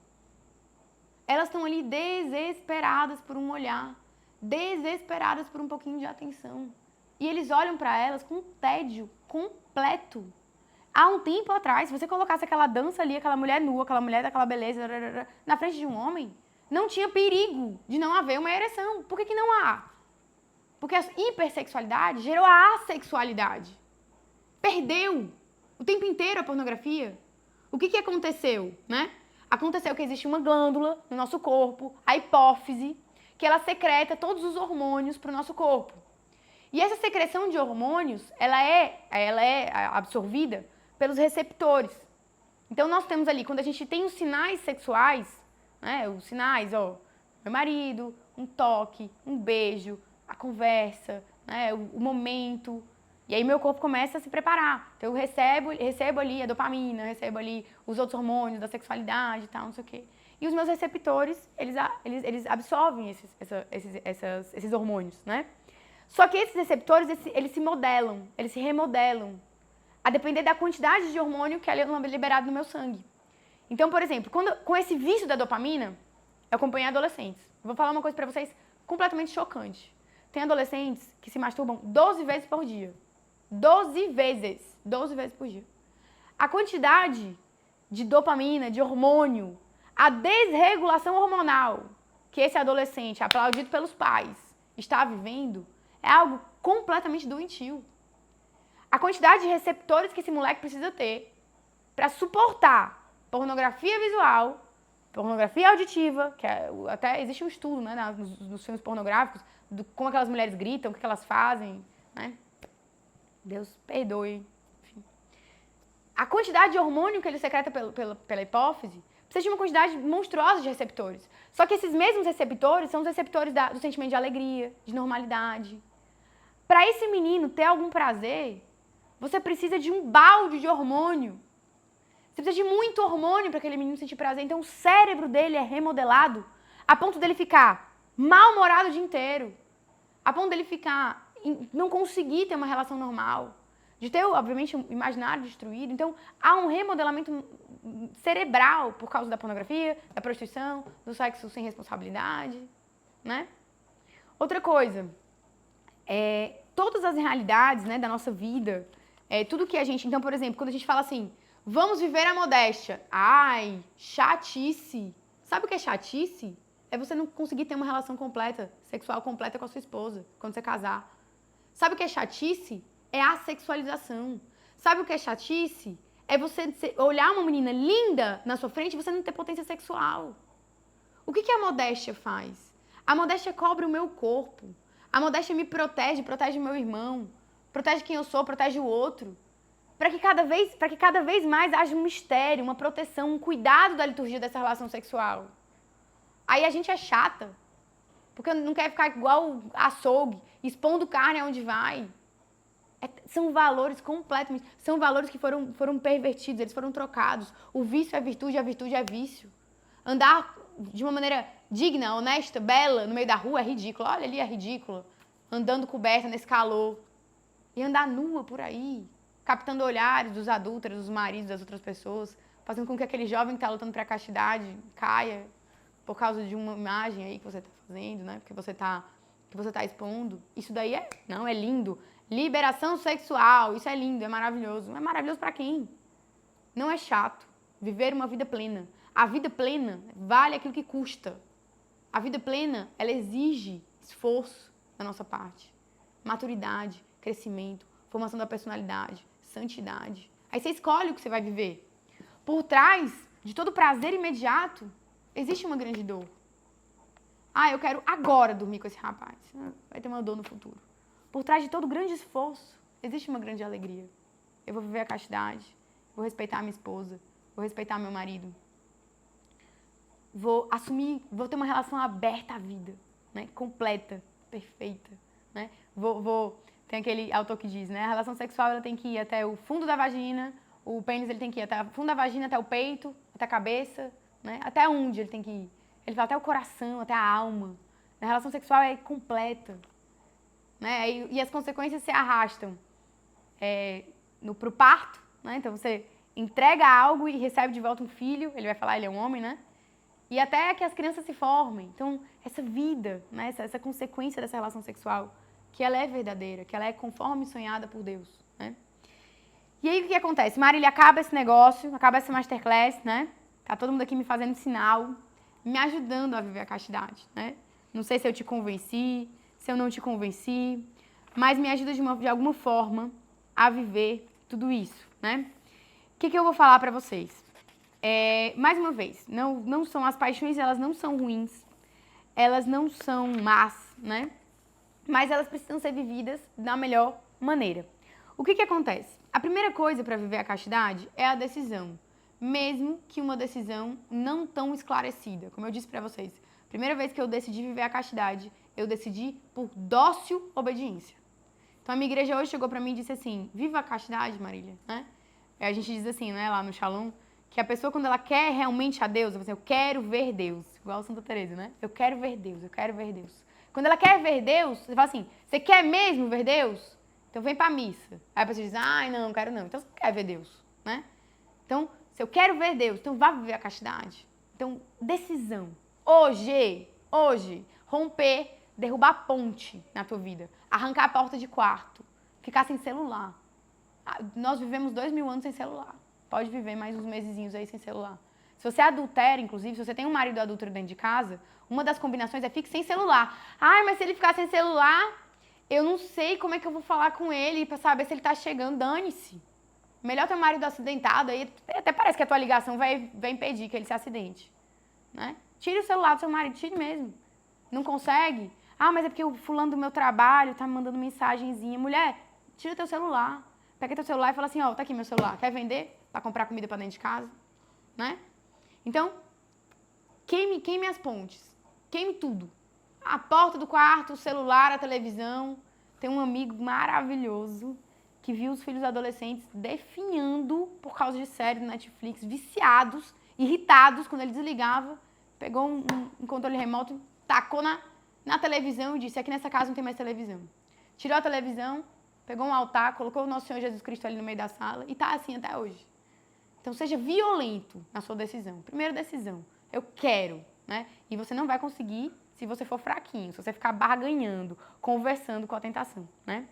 Elas estão ali desesperadas por um olhar, desesperadas por um pouquinho de atenção. E eles olham para elas com tédio completo. Há um tempo atrás, se você colocasse aquela dança ali, aquela mulher nua, aquela mulher daquela beleza, na frente de um homem, não tinha perigo de não haver uma ereção. Por que não há? Porque a hipersexualidade gerou a assexualidade. Perdeu o tempo inteiro a pornografia. O que aconteceu, né? Aconteceu que existe uma glândula no nosso corpo, a hipófise, que ela secreta todos os hormônios para o nosso corpo. E essa secreção de hormônios, ela é absorvida pelos receptores. Então, nós temos ali, quando a gente tem os sinais sexuais, né, os sinais, meu marido, um toque, um beijo, a conversa, né, o momento. E aí, meu corpo começa a se preparar. Então, eu recebo ali a dopamina, recebo ali os outros hormônios da sexualidade e tal, não sei o quê. E os meus receptores, eles absorvem esses hormônios, né? Só que esses receptores, eles se modelam, eles se remodelam, a depender da quantidade de hormônio que é liberado no meu sangue. Então, por exemplo, com esse vício da dopamina, eu acompanhei adolescentes. Eu vou falar uma coisa pra vocês completamente chocante. Tem adolescentes que se masturbam 12 vezes por dia. 12 vezes. 12 vezes por dia. A quantidade de dopamina, de hormônio, a desregulação hormonal que esse adolescente, aplaudido pelos pais, está vivendo, é algo completamente doentio. A quantidade de receptores que esse moleque precisa ter para suportar pornografia visual, pornografia auditiva, que até existe um estudo, né, nos filmes pornográficos, como aquelas mulheres gritam, o que elas fazem, né? Deus perdoe. Enfim. A quantidade de hormônio que ele secreta pela hipófise precisa de uma quantidade monstruosa de receptores. Só que esses mesmos receptores são os receptores do sentimento de alegria, de normalidade. Para esse menino ter algum prazer, você precisa de um balde de hormônio. Você precisa de muito hormônio para aquele menino sentir prazer. Então o cérebro dele é remodelado a ponto dele ficar mal-humorado o dia inteiro. A ponto dele não conseguir ter uma relação normal. De ter, obviamente, um imaginário destruído. Então há um remodelamento cerebral por causa da pornografia, da prostituição, do sexo sem responsabilidade, né? Outra coisa, todas as realidades, né, da nossa vida, tudo que a gente... Então, por exemplo, quando a gente fala assim, vamos viver a modéstia. Ai, chatice. Sabe o que é chatice? É você não conseguir ter uma relação completa, sexual completa com a sua esposa, quando você casar. Sabe o que é chatice? É a sexualização. Sabe o que é chatice? É você olhar uma menina linda na sua frente e você não ter potência sexual. O que a modéstia faz? A modéstia cobre o meu corpo. A modéstia me protege o meu irmão, protege quem eu sou, protege o outro. Para que cada vez mais haja um mistério, uma proteção, um cuidado da liturgia dessa relação sexual. Aí a gente é chata, porque não quer ficar igual açougue, expondo carne aonde vai. São valores completamente... São valores que foram pervertidos, eles foram trocados. O vício é virtude, a virtude é vício. Andar de uma maneira digna, honesta, bela, no meio da rua é ridículo. Olha ali, é ridículo. Andando coberta nesse calor. E andar nua por aí, captando olhares dos adúlteros, dos maridos das outras pessoas, fazendo com que aquele jovem que está lutando para a castidade caia por causa de uma imagem aí que você está fazendo, né? Que você tá expondo. Isso daí é lindo. Liberação sexual, isso é lindo, é maravilhoso. É maravilhoso para quem? Não é chato. Viver uma vida plena. A vida plena vale aquilo que custa. A vida plena, ela exige esforço da nossa parte. Maturidade, crescimento, formação da personalidade, santidade. Aí você escolhe o que você vai viver. Por trás de todo prazer imediato, existe uma grande dor. Ah, eu quero agora dormir com esse rapaz. Vai ter uma dor no futuro. Por trás de todo grande esforço, existe uma grande alegria. Eu vou viver a castidade, vou respeitar a minha esposa, vou respeitar meu marido. Vou ter uma relação aberta à vida, né? Completa, perfeita, né? Tem aquele autor que diz, né? A relação sexual ela tem que ir até o fundo da vagina, o pênis ele tem que ir até o fundo da vagina, até o peito, até a cabeça, né? Até onde ele tem que ir? Ele fala até o coração, até a alma. A relação sexual é completa. né? E as consequências se arrastam pro parto, né? Então você entrega algo e recebe de volta um filho, ele vai falar, ele é um homem, né? E até que as crianças se formem. Então, essa vida, né? essa consequência dessa relação sexual, que ela é verdadeira, que ela é conforme sonhada por Deus, né? E aí, o que acontece? Marília, acaba esse negócio, acaba essa masterclass, né? Tá todo mundo aqui me fazendo sinal, me ajudando a viver a castidade, né? Não sei se eu te convenci, se eu não te convenci, mas me ajuda de alguma forma a viver tudo isso, né? O que eu vou falar pra vocês? Mais uma vez, não são as paixões, elas não são ruins, elas não são más, né? Mas elas precisam ser vividas da melhor maneira. O que acontece? A primeira coisa para viver a castidade é a decisão, mesmo que uma decisão não tão esclarecida. Como eu disse para vocês, a primeira vez que eu decidi viver a castidade, eu decidi por dócil obediência. Então a minha igreja hoje chegou para mim e disse assim, viva a castidade, Marília, né? A gente diz assim, né, lá no Shalom, que a pessoa quando ela quer realmente a Deus, eu quero ver Deus, igual a Santa Teresa, né? Eu quero ver Deus, eu quero ver Deus. Quando ela quer ver Deus, você fala assim, você quer mesmo ver Deus? Então vem pra missa. Aí a pessoa diz, ai não, quero não. Então você não quer ver Deus, né? Então, se eu quero ver Deus, então vá viver a castidade. Então, decisão. Hoje, romper, derrubar a ponte na tua vida. Arrancar a porta de quarto. Ficar sem celular. Nós vivemos 2000 anos sem celular. Pode viver mais uns mesezinhos aí sem celular. Se você adultera, inclusive, se você tem um marido adúltero dentro de casa, uma das combinações é fique sem celular. Ai, mas se ele ficar sem celular, eu não sei como é que eu vou falar com ele pra saber se ele tá chegando. Dane-se. Melhor ter um marido acidentado, aí até parece que a tua ligação vai impedir que ele se acidente. Né? Tire o celular do seu marido, tire mesmo. Não consegue? Ah, mas é porque o fulano do meu trabalho tá me mandando mensagenzinha. Mulher, tira teu celular. Pega teu celular e fala assim, ó, tá aqui meu celular. Quer vender? Pra comprar comida pra dentro de casa? Né? Então, queime as pontes. Queime tudo. A porta do quarto, o celular, a televisão. Tem um amigo maravilhoso que viu os filhos adolescentes definhando por causa de série do Netflix, viciados, irritados, quando ele desligava, pegou um controle remoto, tacou na televisão e disse, aqui nessa casa não tem mais televisão. Tirou a televisão, pegou um altar, colocou o nosso Senhor Jesus Cristo ali no meio da sala e tá assim até hoje. Então seja violento na sua decisão. Primeira decisão, eu quero, né? E você não vai conseguir se você for fraquinho, se você ficar barganhando, conversando com a tentação, né?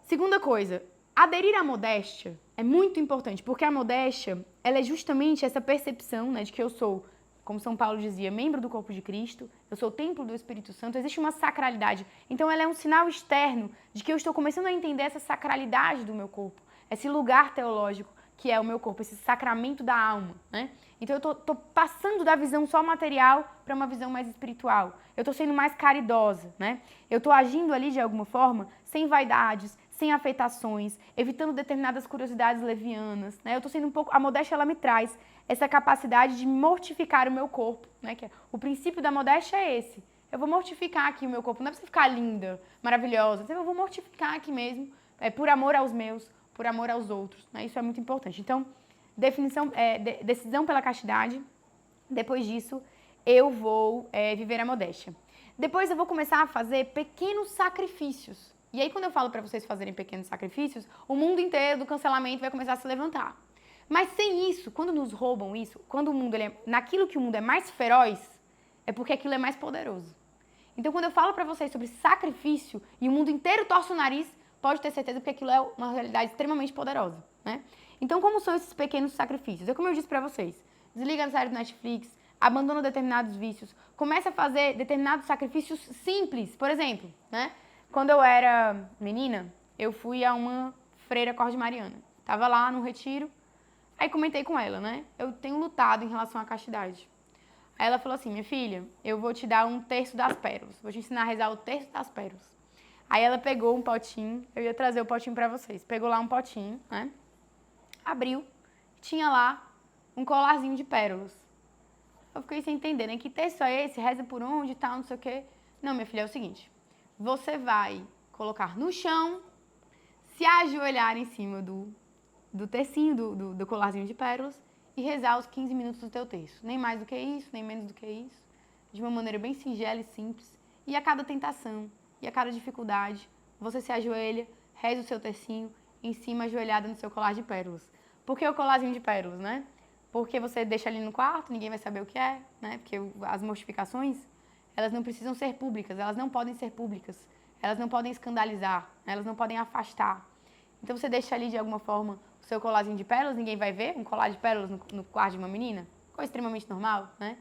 Segunda coisa, aderir à modéstia é muito importante, porque a modéstia, ela é justamente essa percepção, né, de que eu sou, como São Paulo dizia, membro do corpo de Cristo, eu sou o templo do Espírito Santo, existe uma sacralidade. Então ela é um sinal externo de que eu estou começando a entender essa sacralidade do meu corpo, esse lugar teológico que é o meu corpo, esse sacramento da alma, né? Então eu tô passando da visão só material para uma visão mais espiritual. Eu tô sendo mais caridosa, né? Eu tô agindo ali de alguma forma sem vaidades, sem afetações, evitando determinadas curiosidades levianas, né? Eu tô sendo um pouco... A modéstia, ela me traz essa capacidade de mortificar o meu corpo, né? Que o princípio da modéstia é esse. Eu vou mortificar aqui o meu corpo. Não é pra você ficar linda, maravilhosa. Eu vou mortificar aqui mesmo, por amor aos meus, por amor aos outros, né? Isso é muito importante. Então, decisão pela castidade. Depois disso, eu vou viver a modéstia. Depois eu vou começar a fazer pequenos sacrifícios. E aí, quando eu falo para vocês fazerem pequenos sacrifícios, o mundo inteiro do cancelamento vai começar a se levantar. Mas sem isso, quando nos roubam isso, quando o mundo, naquilo que o mundo é mais feroz, é porque aquilo é mais poderoso. Então, quando eu falo para vocês sobre sacrifício e o mundo inteiro torce o nariz, pode ter certeza porque aquilo é uma realidade extremamente poderosa, né? Então, como são esses pequenos sacrifícios? Como eu disse para vocês, desliga a série do Netflix, abandona determinados vícios, começa a fazer determinados sacrifícios simples. Por exemplo, né? Quando eu era menina, eu fui a uma freira cordemariana. Tava lá no retiro, aí comentei com ela, né? Eu tenho lutado em relação à castidade. Aí ela falou assim, minha filha, eu vou te dar um terço das pérolas. Vou te ensinar a rezar o terço das pérolas. Aí ela pegou um potinho, eu ia trazer o potinho pra vocês. Pegou lá um potinho, né? Abriu, tinha lá um colarzinho de pérolas. Eu fiquei sem entender, né? Que terço é esse? Reza por onde e tal, não sei o quê. Não, minha filha, é o seguinte. Você vai colocar no chão, se ajoelhar em cima do tercinho, do colarzinho de pérolas e rezar os 15 minutos do teu terço. Nem mais do que isso, nem menos do que isso. De uma maneira bem singela e simples. E a cada tentação, e a cada dificuldade, você se ajoelha, reza o seu tercinho, em cima ajoelhada no seu colar de pérolas. Por que o colarzinho de pérolas, né? Porque você deixa ali no quarto, ninguém vai saber o que é, né? Porque as mortificações, elas não precisam ser públicas, elas não podem ser públicas, elas não podem escandalizar, elas não podem afastar. Então você deixa ali de alguma forma o seu colarzinho de pérolas, ninguém vai ver, um colar de pérolas no quarto de uma menina, coisa extremamente normal, né?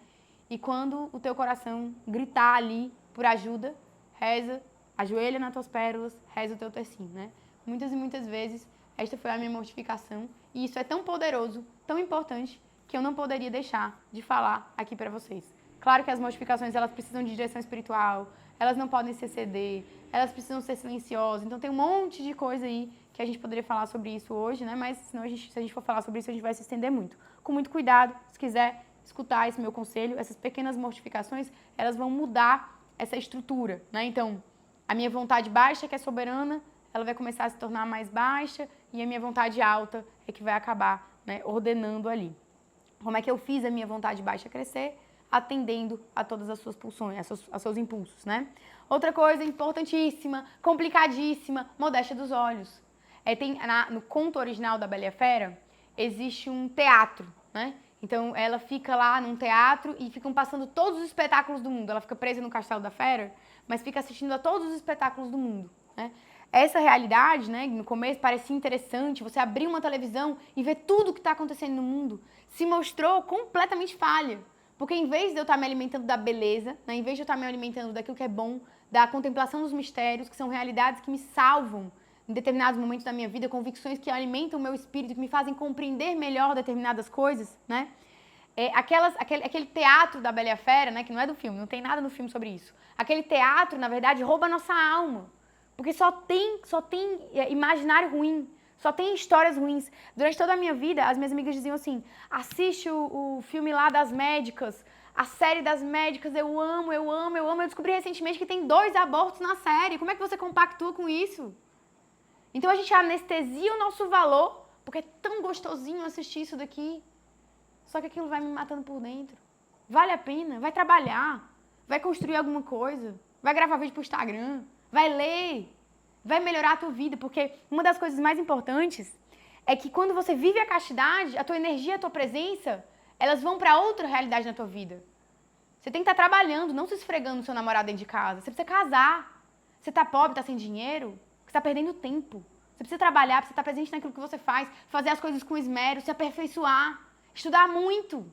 E quando o teu coração gritar ali por ajuda, reza, ajoelha nas tuas pérolas, reza o teu tercinho, né? Muitas e muitas vezes, esta foi a minha mortificação. E isso é tão poderoso, tão importante, que eu não poderia deixar de falar aqui para vocês. Claro que as mortificações, elas precisam de direção espiritual, elas não podem se exceder, elas precisam ser silenciosas. Então tem um monte de coisa aí que a gente poderia falar sobre isso hoje, né? Mas senão se a gente for falar sobre isso, a gente vai se estender muito. Com muito cuidado, se quiser escutar esse meu conselho, essas pequenas mortificações, elas vão mudar essa estrutura, né? Então, a minha vontade baixa, que é soberana, ela vai começar a se tornar mais baixa e a minha vontade alta é que vai acabar, né, ordenando ali. Como é que eu fiz a minha vontade baixa crescer? Atendendo a todas as suas pulsões, aos seus impulsos, né? Outra coisa importantíssima, complicadíssima, modéstia dos olhos. No conto original da Bela e a Fera, existe um teatro, né? Então, ela fica lá num teatro e ficam passando todos os espetáculos do mundo. Ela fica presa no Castelo da Fera, mas fica assistindo a todos os espetáculos do mundo, né? Essa realidade, né, no começo parecia interessante, você abrir uma televisão e ver tudo o que está acontecendo no mundo, se mostrou completamente falha. Porque em vez de eu estar me alimentando da beleza, né, em vez de eu estar me alimentando daquilo que é bom, da contemplação dos mistérios, que são realidades que me salvam em determinados momentos da minha vida, convicções que alimentam o meu espírito, que me fazem compreender melhor determinadas coisas, né? Aquele teatro da Bela e a Fera, né, que não é do filme, não tem nada no filme sobre isso. Aquele teatro, na verdade, rouba a nossa alma. Porque só tem imaginário ruim, só tem histórias ruins. Durante toda a minha vida, as minhas amigas diziam assim, assiste o filme lá das médicas, a série das médicas, eu amo, eu amo, eu amo. Eu descobri recentemente que tem 2 abortos na série. Como é que você compactua com isso? Então a gente anestesia o nosso valor, porque é tão gostosinho assistir isso daqui. Só que aquilo vai me matando por dentro. Vale a pena? Vai trabalhar, vai construir alguma coisa, vai gravar vídeo pro Instagram, vai ler, vai melhorar a tua vida, porque uma das coisas mais importantes é que quando você vive a castidade, a tua energia, a tua presença, elas vão para outra realidade na tua vida. Você tem que estar trabalhando, não se esfregando no seu namorado dentro de casa. Você precisa casar. Você tá pobre, tá sem dinheiro, você tá perdendo tempo. Você precisa trabalhar, precisa estar presente naquilo que você faz, fazer as coisas com esmero, se aperfeiçoar, estudar muito.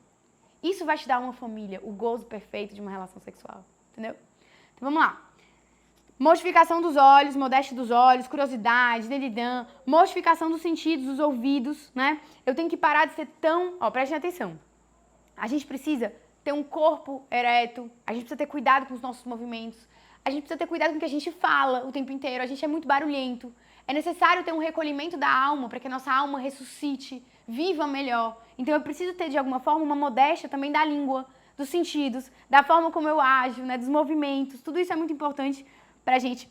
Isso vai te dar uma família, o gozo perfeito de uma relação sexual, entendeu? Então vamos lá. Mortificação dos olhos, modéstia dos olhos, curiosidade, delidã, mortificação dos sentidos, dos ouvidos, né? Eu tenho que parar de ser tão... Ó, prestem atenção. A gente precisa ter um corpo ereto, a gente precisa ter cuidado com os nossos movimentos, a gente precisa ter cuidado com o que a gente fala o tempo inteiro, a gente é muito barulhento. É necessário ter um recolhimento da alma para que a nossa alma ressuscite, viva melhor. Então eu preciso ter, de alguma forma, uma modéstia também da língua, dos sentidos, da forma como eu ajo, né, dos movimentos. Tudo isso é muito importante pra gente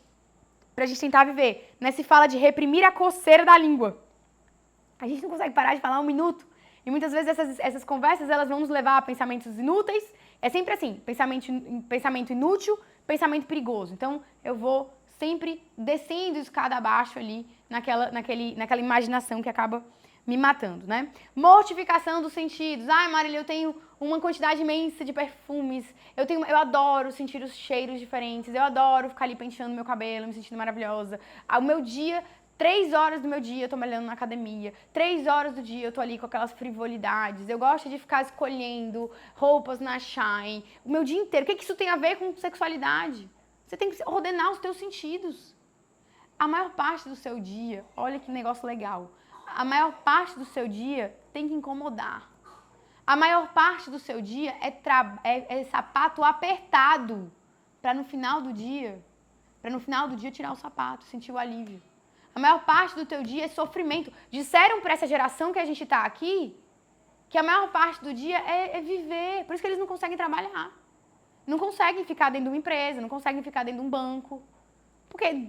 tentar viver, né? Se fala de reprimir a coceira da língua. A gente não consegue parar de falar um minuto. E muitas vezes essas conversas, elas vão nos levar a pensamentos inúteis. É sempre assim, pensamento inútil, pensamento perigoso. Então, eu vou sempre descendo escada abaixo ali, naquela imaginação que acaba me matando, né? Mortificação dos sentidos. Ai, Marília, eu tenho uma quantidade imensa de perfumes. Eu adoro sentir os cheiros diferentes. Eu adoro ficar ali penteando meu cabelo, me sentindo maravilhosa. O meu dia, 3 horas do meu dia eu tô malhando na academia. 3 horas do dia eu tô ali com aquelas frivolidades. Eu gosto de ficar escolhendo roupas na Shein. O meu dia inteiro. O que isso tem a ver com sexualidade? Você tem que ordenar os teus sentidos. A maior parte do seu dia, olha que negócio legal. A maior parte do seu dia tem que incomodar. A maior parte do seu dia é sapato apertado para no final do dia tirar o sapato, sentir o alívio. A maior parte do teu dia é sofrimento. Disseram para essa geração que a gente está aqui que a maior parte do dia é viver. Por isso que eles não conseguem trabalhar. Não conseguem ficar dentro de uma empresa, não conseguem ficar dentro de um banco. Porque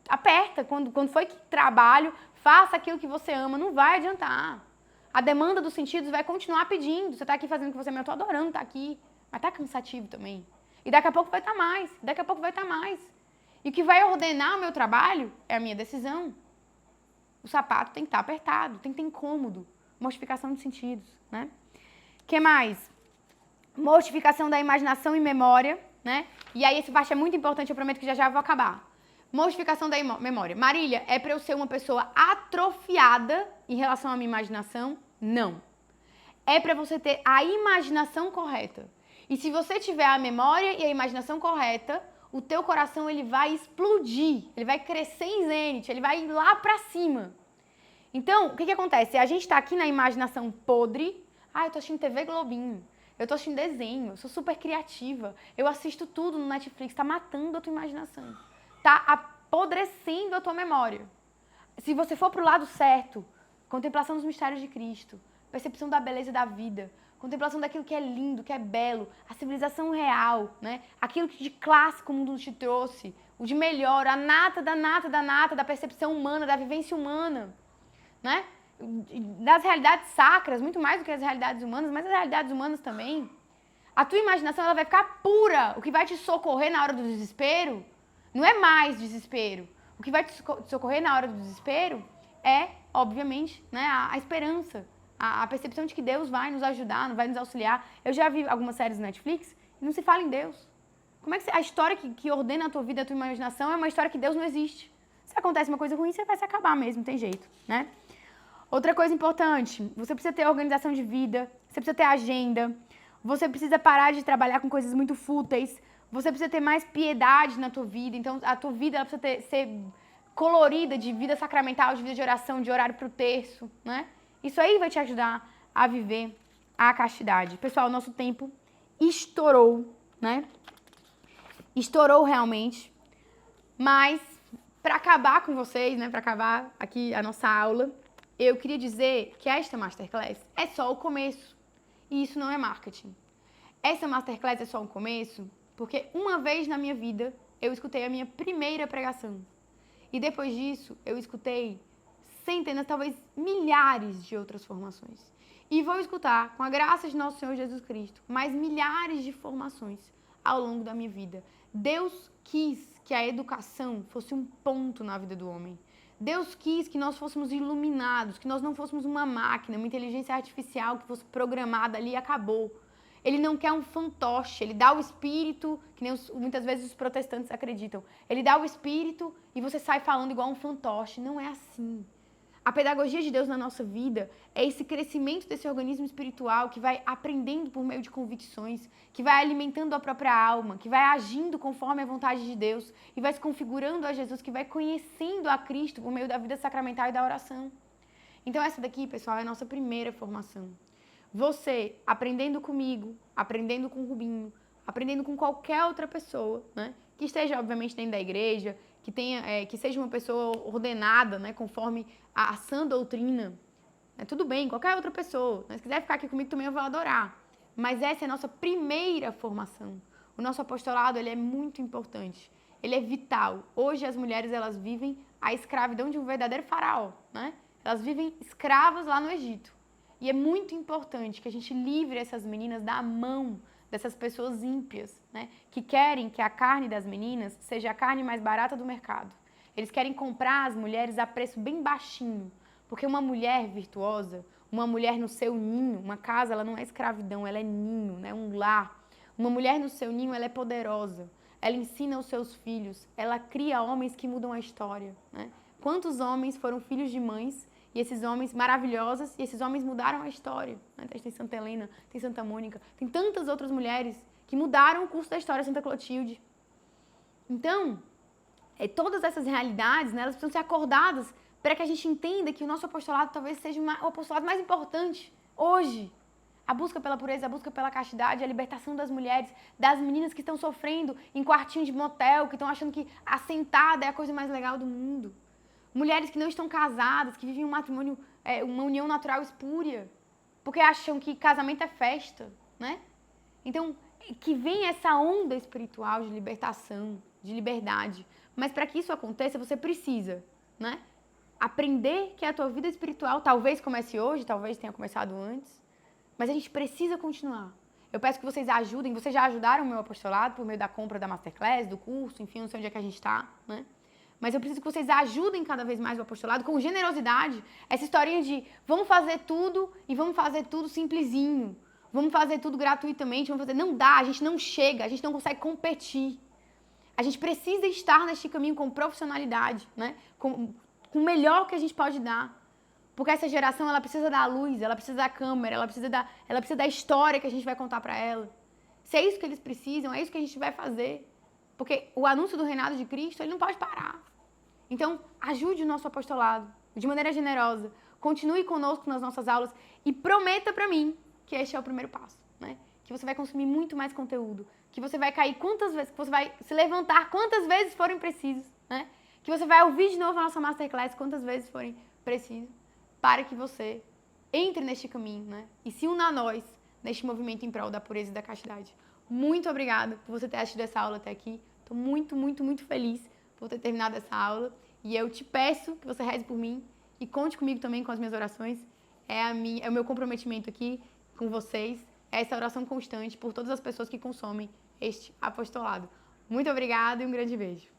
aperta, quando foi que trabalho, faça aquilo que você ama, não vai adiantar. A demanda dos sentidos vai continuar pedindo. Você está aqui fazendo o que você ama, eu estou adorando estar aqui, mas está cansativo também. E daqui a pouco vai estar mais, daqui a pouco vai estar mais. E o que vai ordenar o meu trabalho é a minha decisão. O sapato tem que estar apertado, tem que ter incômodo. Mortificação de sentidos, né? O que mais? Mortificação da imaginação e memória, né? E aí essa parte é muito importante, eu prometo que já vou acabar. Mortificação da memória. Marília, é para eu ser uma pessoa atrofiada em relação à minha imaginação? Não. É para você ter a imaginação correta. E se você tiver a memória e a imaginação correta, o teu coração ele vai explodir, ele vai crescer em zênite, ele vai ir lá para cima. Então, o que acontece? A gente está aqui na imaginação podre. Eu tô assistindo TV Globinho, eu tô assistindo desenho, eu sou super criativa, eu assisto tudo no Netflix, tá matando a tua imaginação, tá apodrecendo a tua memória. Se você for pro lado certo, contemplação dos mistérios de Cristo, percepção da beleza da vida, contemplação daquilo que é lindo, que é belo, a civilização real, né? Aquilo que de clássico o mundo te trouxe, o de melhor, a nata da nata da nata, da percepção humana, da vivência humana, né? Das realidades sacras, muito mais do que as realidades humanas, mas as realidades humanas também. A tua imaginação ela vai ficar pura. O que vai te socorrer na hora do desespero não é mais desespero. O que vai te socorrer na hora do desespero é, obviamente, né, a esperança. A percepção de que Deus vai nos ajudar, vai nos auxiliar. Eu já vi algumas séries no Netflix e não se fala em Deus. Como é que a história que ordena a tua vida, a tua imaginação, é uma história que Deus não existe. Se acontece uma coisa ruim, você vai se acabar mesmo, não tem jeito, né? Outra coisa importante, você precisa ter organização de vida, você precisa ter agenda, você precisa parar de trabalhar com coisas muito fúteis, você precisa ter mais piedade na tua vida, então a tua vida ela precisa ser colorida de vida sacramental, de vida de oração, de horário pro terço, né? Isso aí vai te ajudar a viver a castidade. Pessoal, o nosso tempo estourou, né? Estourou realmente, mas para acabar com vocês, né? Para acabar aqui a nossa aula, eu queria dizer que esta Masterclass é só o começo. E isso não é marketing. Essa Masterclass é só um começo porque uma vez na minha vida eu escutei a minha primeira pregação. E depois disso eu escutei centenas, talvez milhares de outras formações. E vou escutar, com a graça de nosso Senhor Jesus Cristo, mais milhares de formações ao longo da minha vida. Deus quis que a educação fosse um ponto na vida do homem. Deus quis que nós fôssemos iluminados, que nós não fôssemos uma máquina, uma inteligência artificial que fosse programada ali e acabou. Ele não quer um fantoche, ele dá o espírito, que nem muitas vezes os protestantes acreditam. Ele dá o espírito e você sai falando igual um fantoche. Não é assim. A pedagogia de Deus na nossa vida é esse crescimento desse organismo espiritual que vai aprendendo por meio de convicções, que vai alimentando a própria alma, que vai agindo conforme a vontade de Deus e vai se configurando a Jesus, que vai conhecendo a Cristo por meio da vida sacramental e da oração. Então essa daqui, pessoal, é a nossa primeira formação. Você, aprendendo comigo, aprendendo com o Rubinho, aprendendo com qualquer outra pessoa, né, que esteja, obviamente, dentro da igreja, que seja uma pessoa ordenada, né, conforme a sã doutrina, tudo bem, qualquer outra pessoa. Se quiser ficar aqui comigo também eu vou adorar. Mas essa é a nossa primeira formação. O nosso apostolado ele é muito importante, ele é vital. Hoje as mulheres elas vivem a escravidão de um verdadeiro faraó, né? Elas vivem escravas lá no Egito. E é muito importante que a gente livre essas meninas da mão dessas pessoas ímpias, né? Que querem que a carne das meninas seja a carne mais barata do mercado. Eles querem comprar as mulheres a preço bem baixinho, porque uma mulher virtuosa, uma mulher no seu ninho, uma casa, ela não é escravidão, ela é ninho, né? Um lar. Uma mulher no seu ninho, ela é poderosa, ela ensina os seus filhos, ela cria homens que mudam a história, né? Quantos homens foram filhos de mães e esses homens maravilhosos, e esses homens mudaram a história, né? Tem Santa Helena, tem Santa Mônica, tem tantas outras mulheres que mudaram o curso da história, Santa Clotilde. Então, todas essas realidades, né, elas precisam ser acordadas para que a gente entenda que o nosso apostolado talvez seja o apostolado mais importante hoje. A busca pela pureza, a busca pela castidade, a libertação das mulheres, das meninas que estão sofrendo em quartinho de motel, que estão achando que a sentada é a coisa mais legal do mundo. Mulheres que não estão casadas, que vivem um matrimônio, uma união natural espúria, porque acham que casamento é festa, né? Então, que vem essa onda espiritual de libertação, de liberdade. Mas para que isso aconteça, você precisa, né, aprender que a tua vida espiritual talvez comece hoje, talvez tenha começado antes, mas a gente precisa continuar. Eu peço que vocês ajudem. Vocês já ajudaram o meu apostolado por meio da compra da Masterclass, do curso, enfim, não sei onde é que a gente está, né? Mas eu preciso que vocês ajudem cada vez mais o apostolado com generosidade. Essa historinha de vamos fazer tudo e vamos fazer tudo simplesinho. Vamos fazer tudo gratuitamente, vamos fazer... Não dá, a gente não chega, a gente não consegue competir. A gente precisa estar neste caminho com profissionalidade, né? Com o melhor que a gente pode dar. Porque essa geração, ela precisa da luz, ela precisa da câmera, ela precisa da história que a gente vai contar para ela. Se é isso que eles precisam, é isso que a gente vai fazer. Porque o anúncio do reinado de Cristo, ele não pode parar. Então, ajude o nosso apostolado de maneira generosa. Continue conosco nas nossas aulas e prometa para mim que este é o primeiro passo, né? Que você vai consumir muito mais conteúdo, que você vai cair quantas vezes, que você vai se levantar quantas vezes forem precisos, né? Que você vai ouvir de novo a nossa Masterclass quantas vezes forem precisos, para que você entre neste caminho, né? E se una a nós neste movimento em prol da pureza e da castidade. Muito obrigada por você ter assistido essa aula até aqui. Estou muito, muito, muito feliz por ter terminado essa aula. E eu te peço que você reze por mim e conte comigo também com as minhas orações. É o meu comprometimento aqui com vocês. É essa oração constante por todas as pessoas que consomem este apostolado. Muito obrigada e um grande beijo.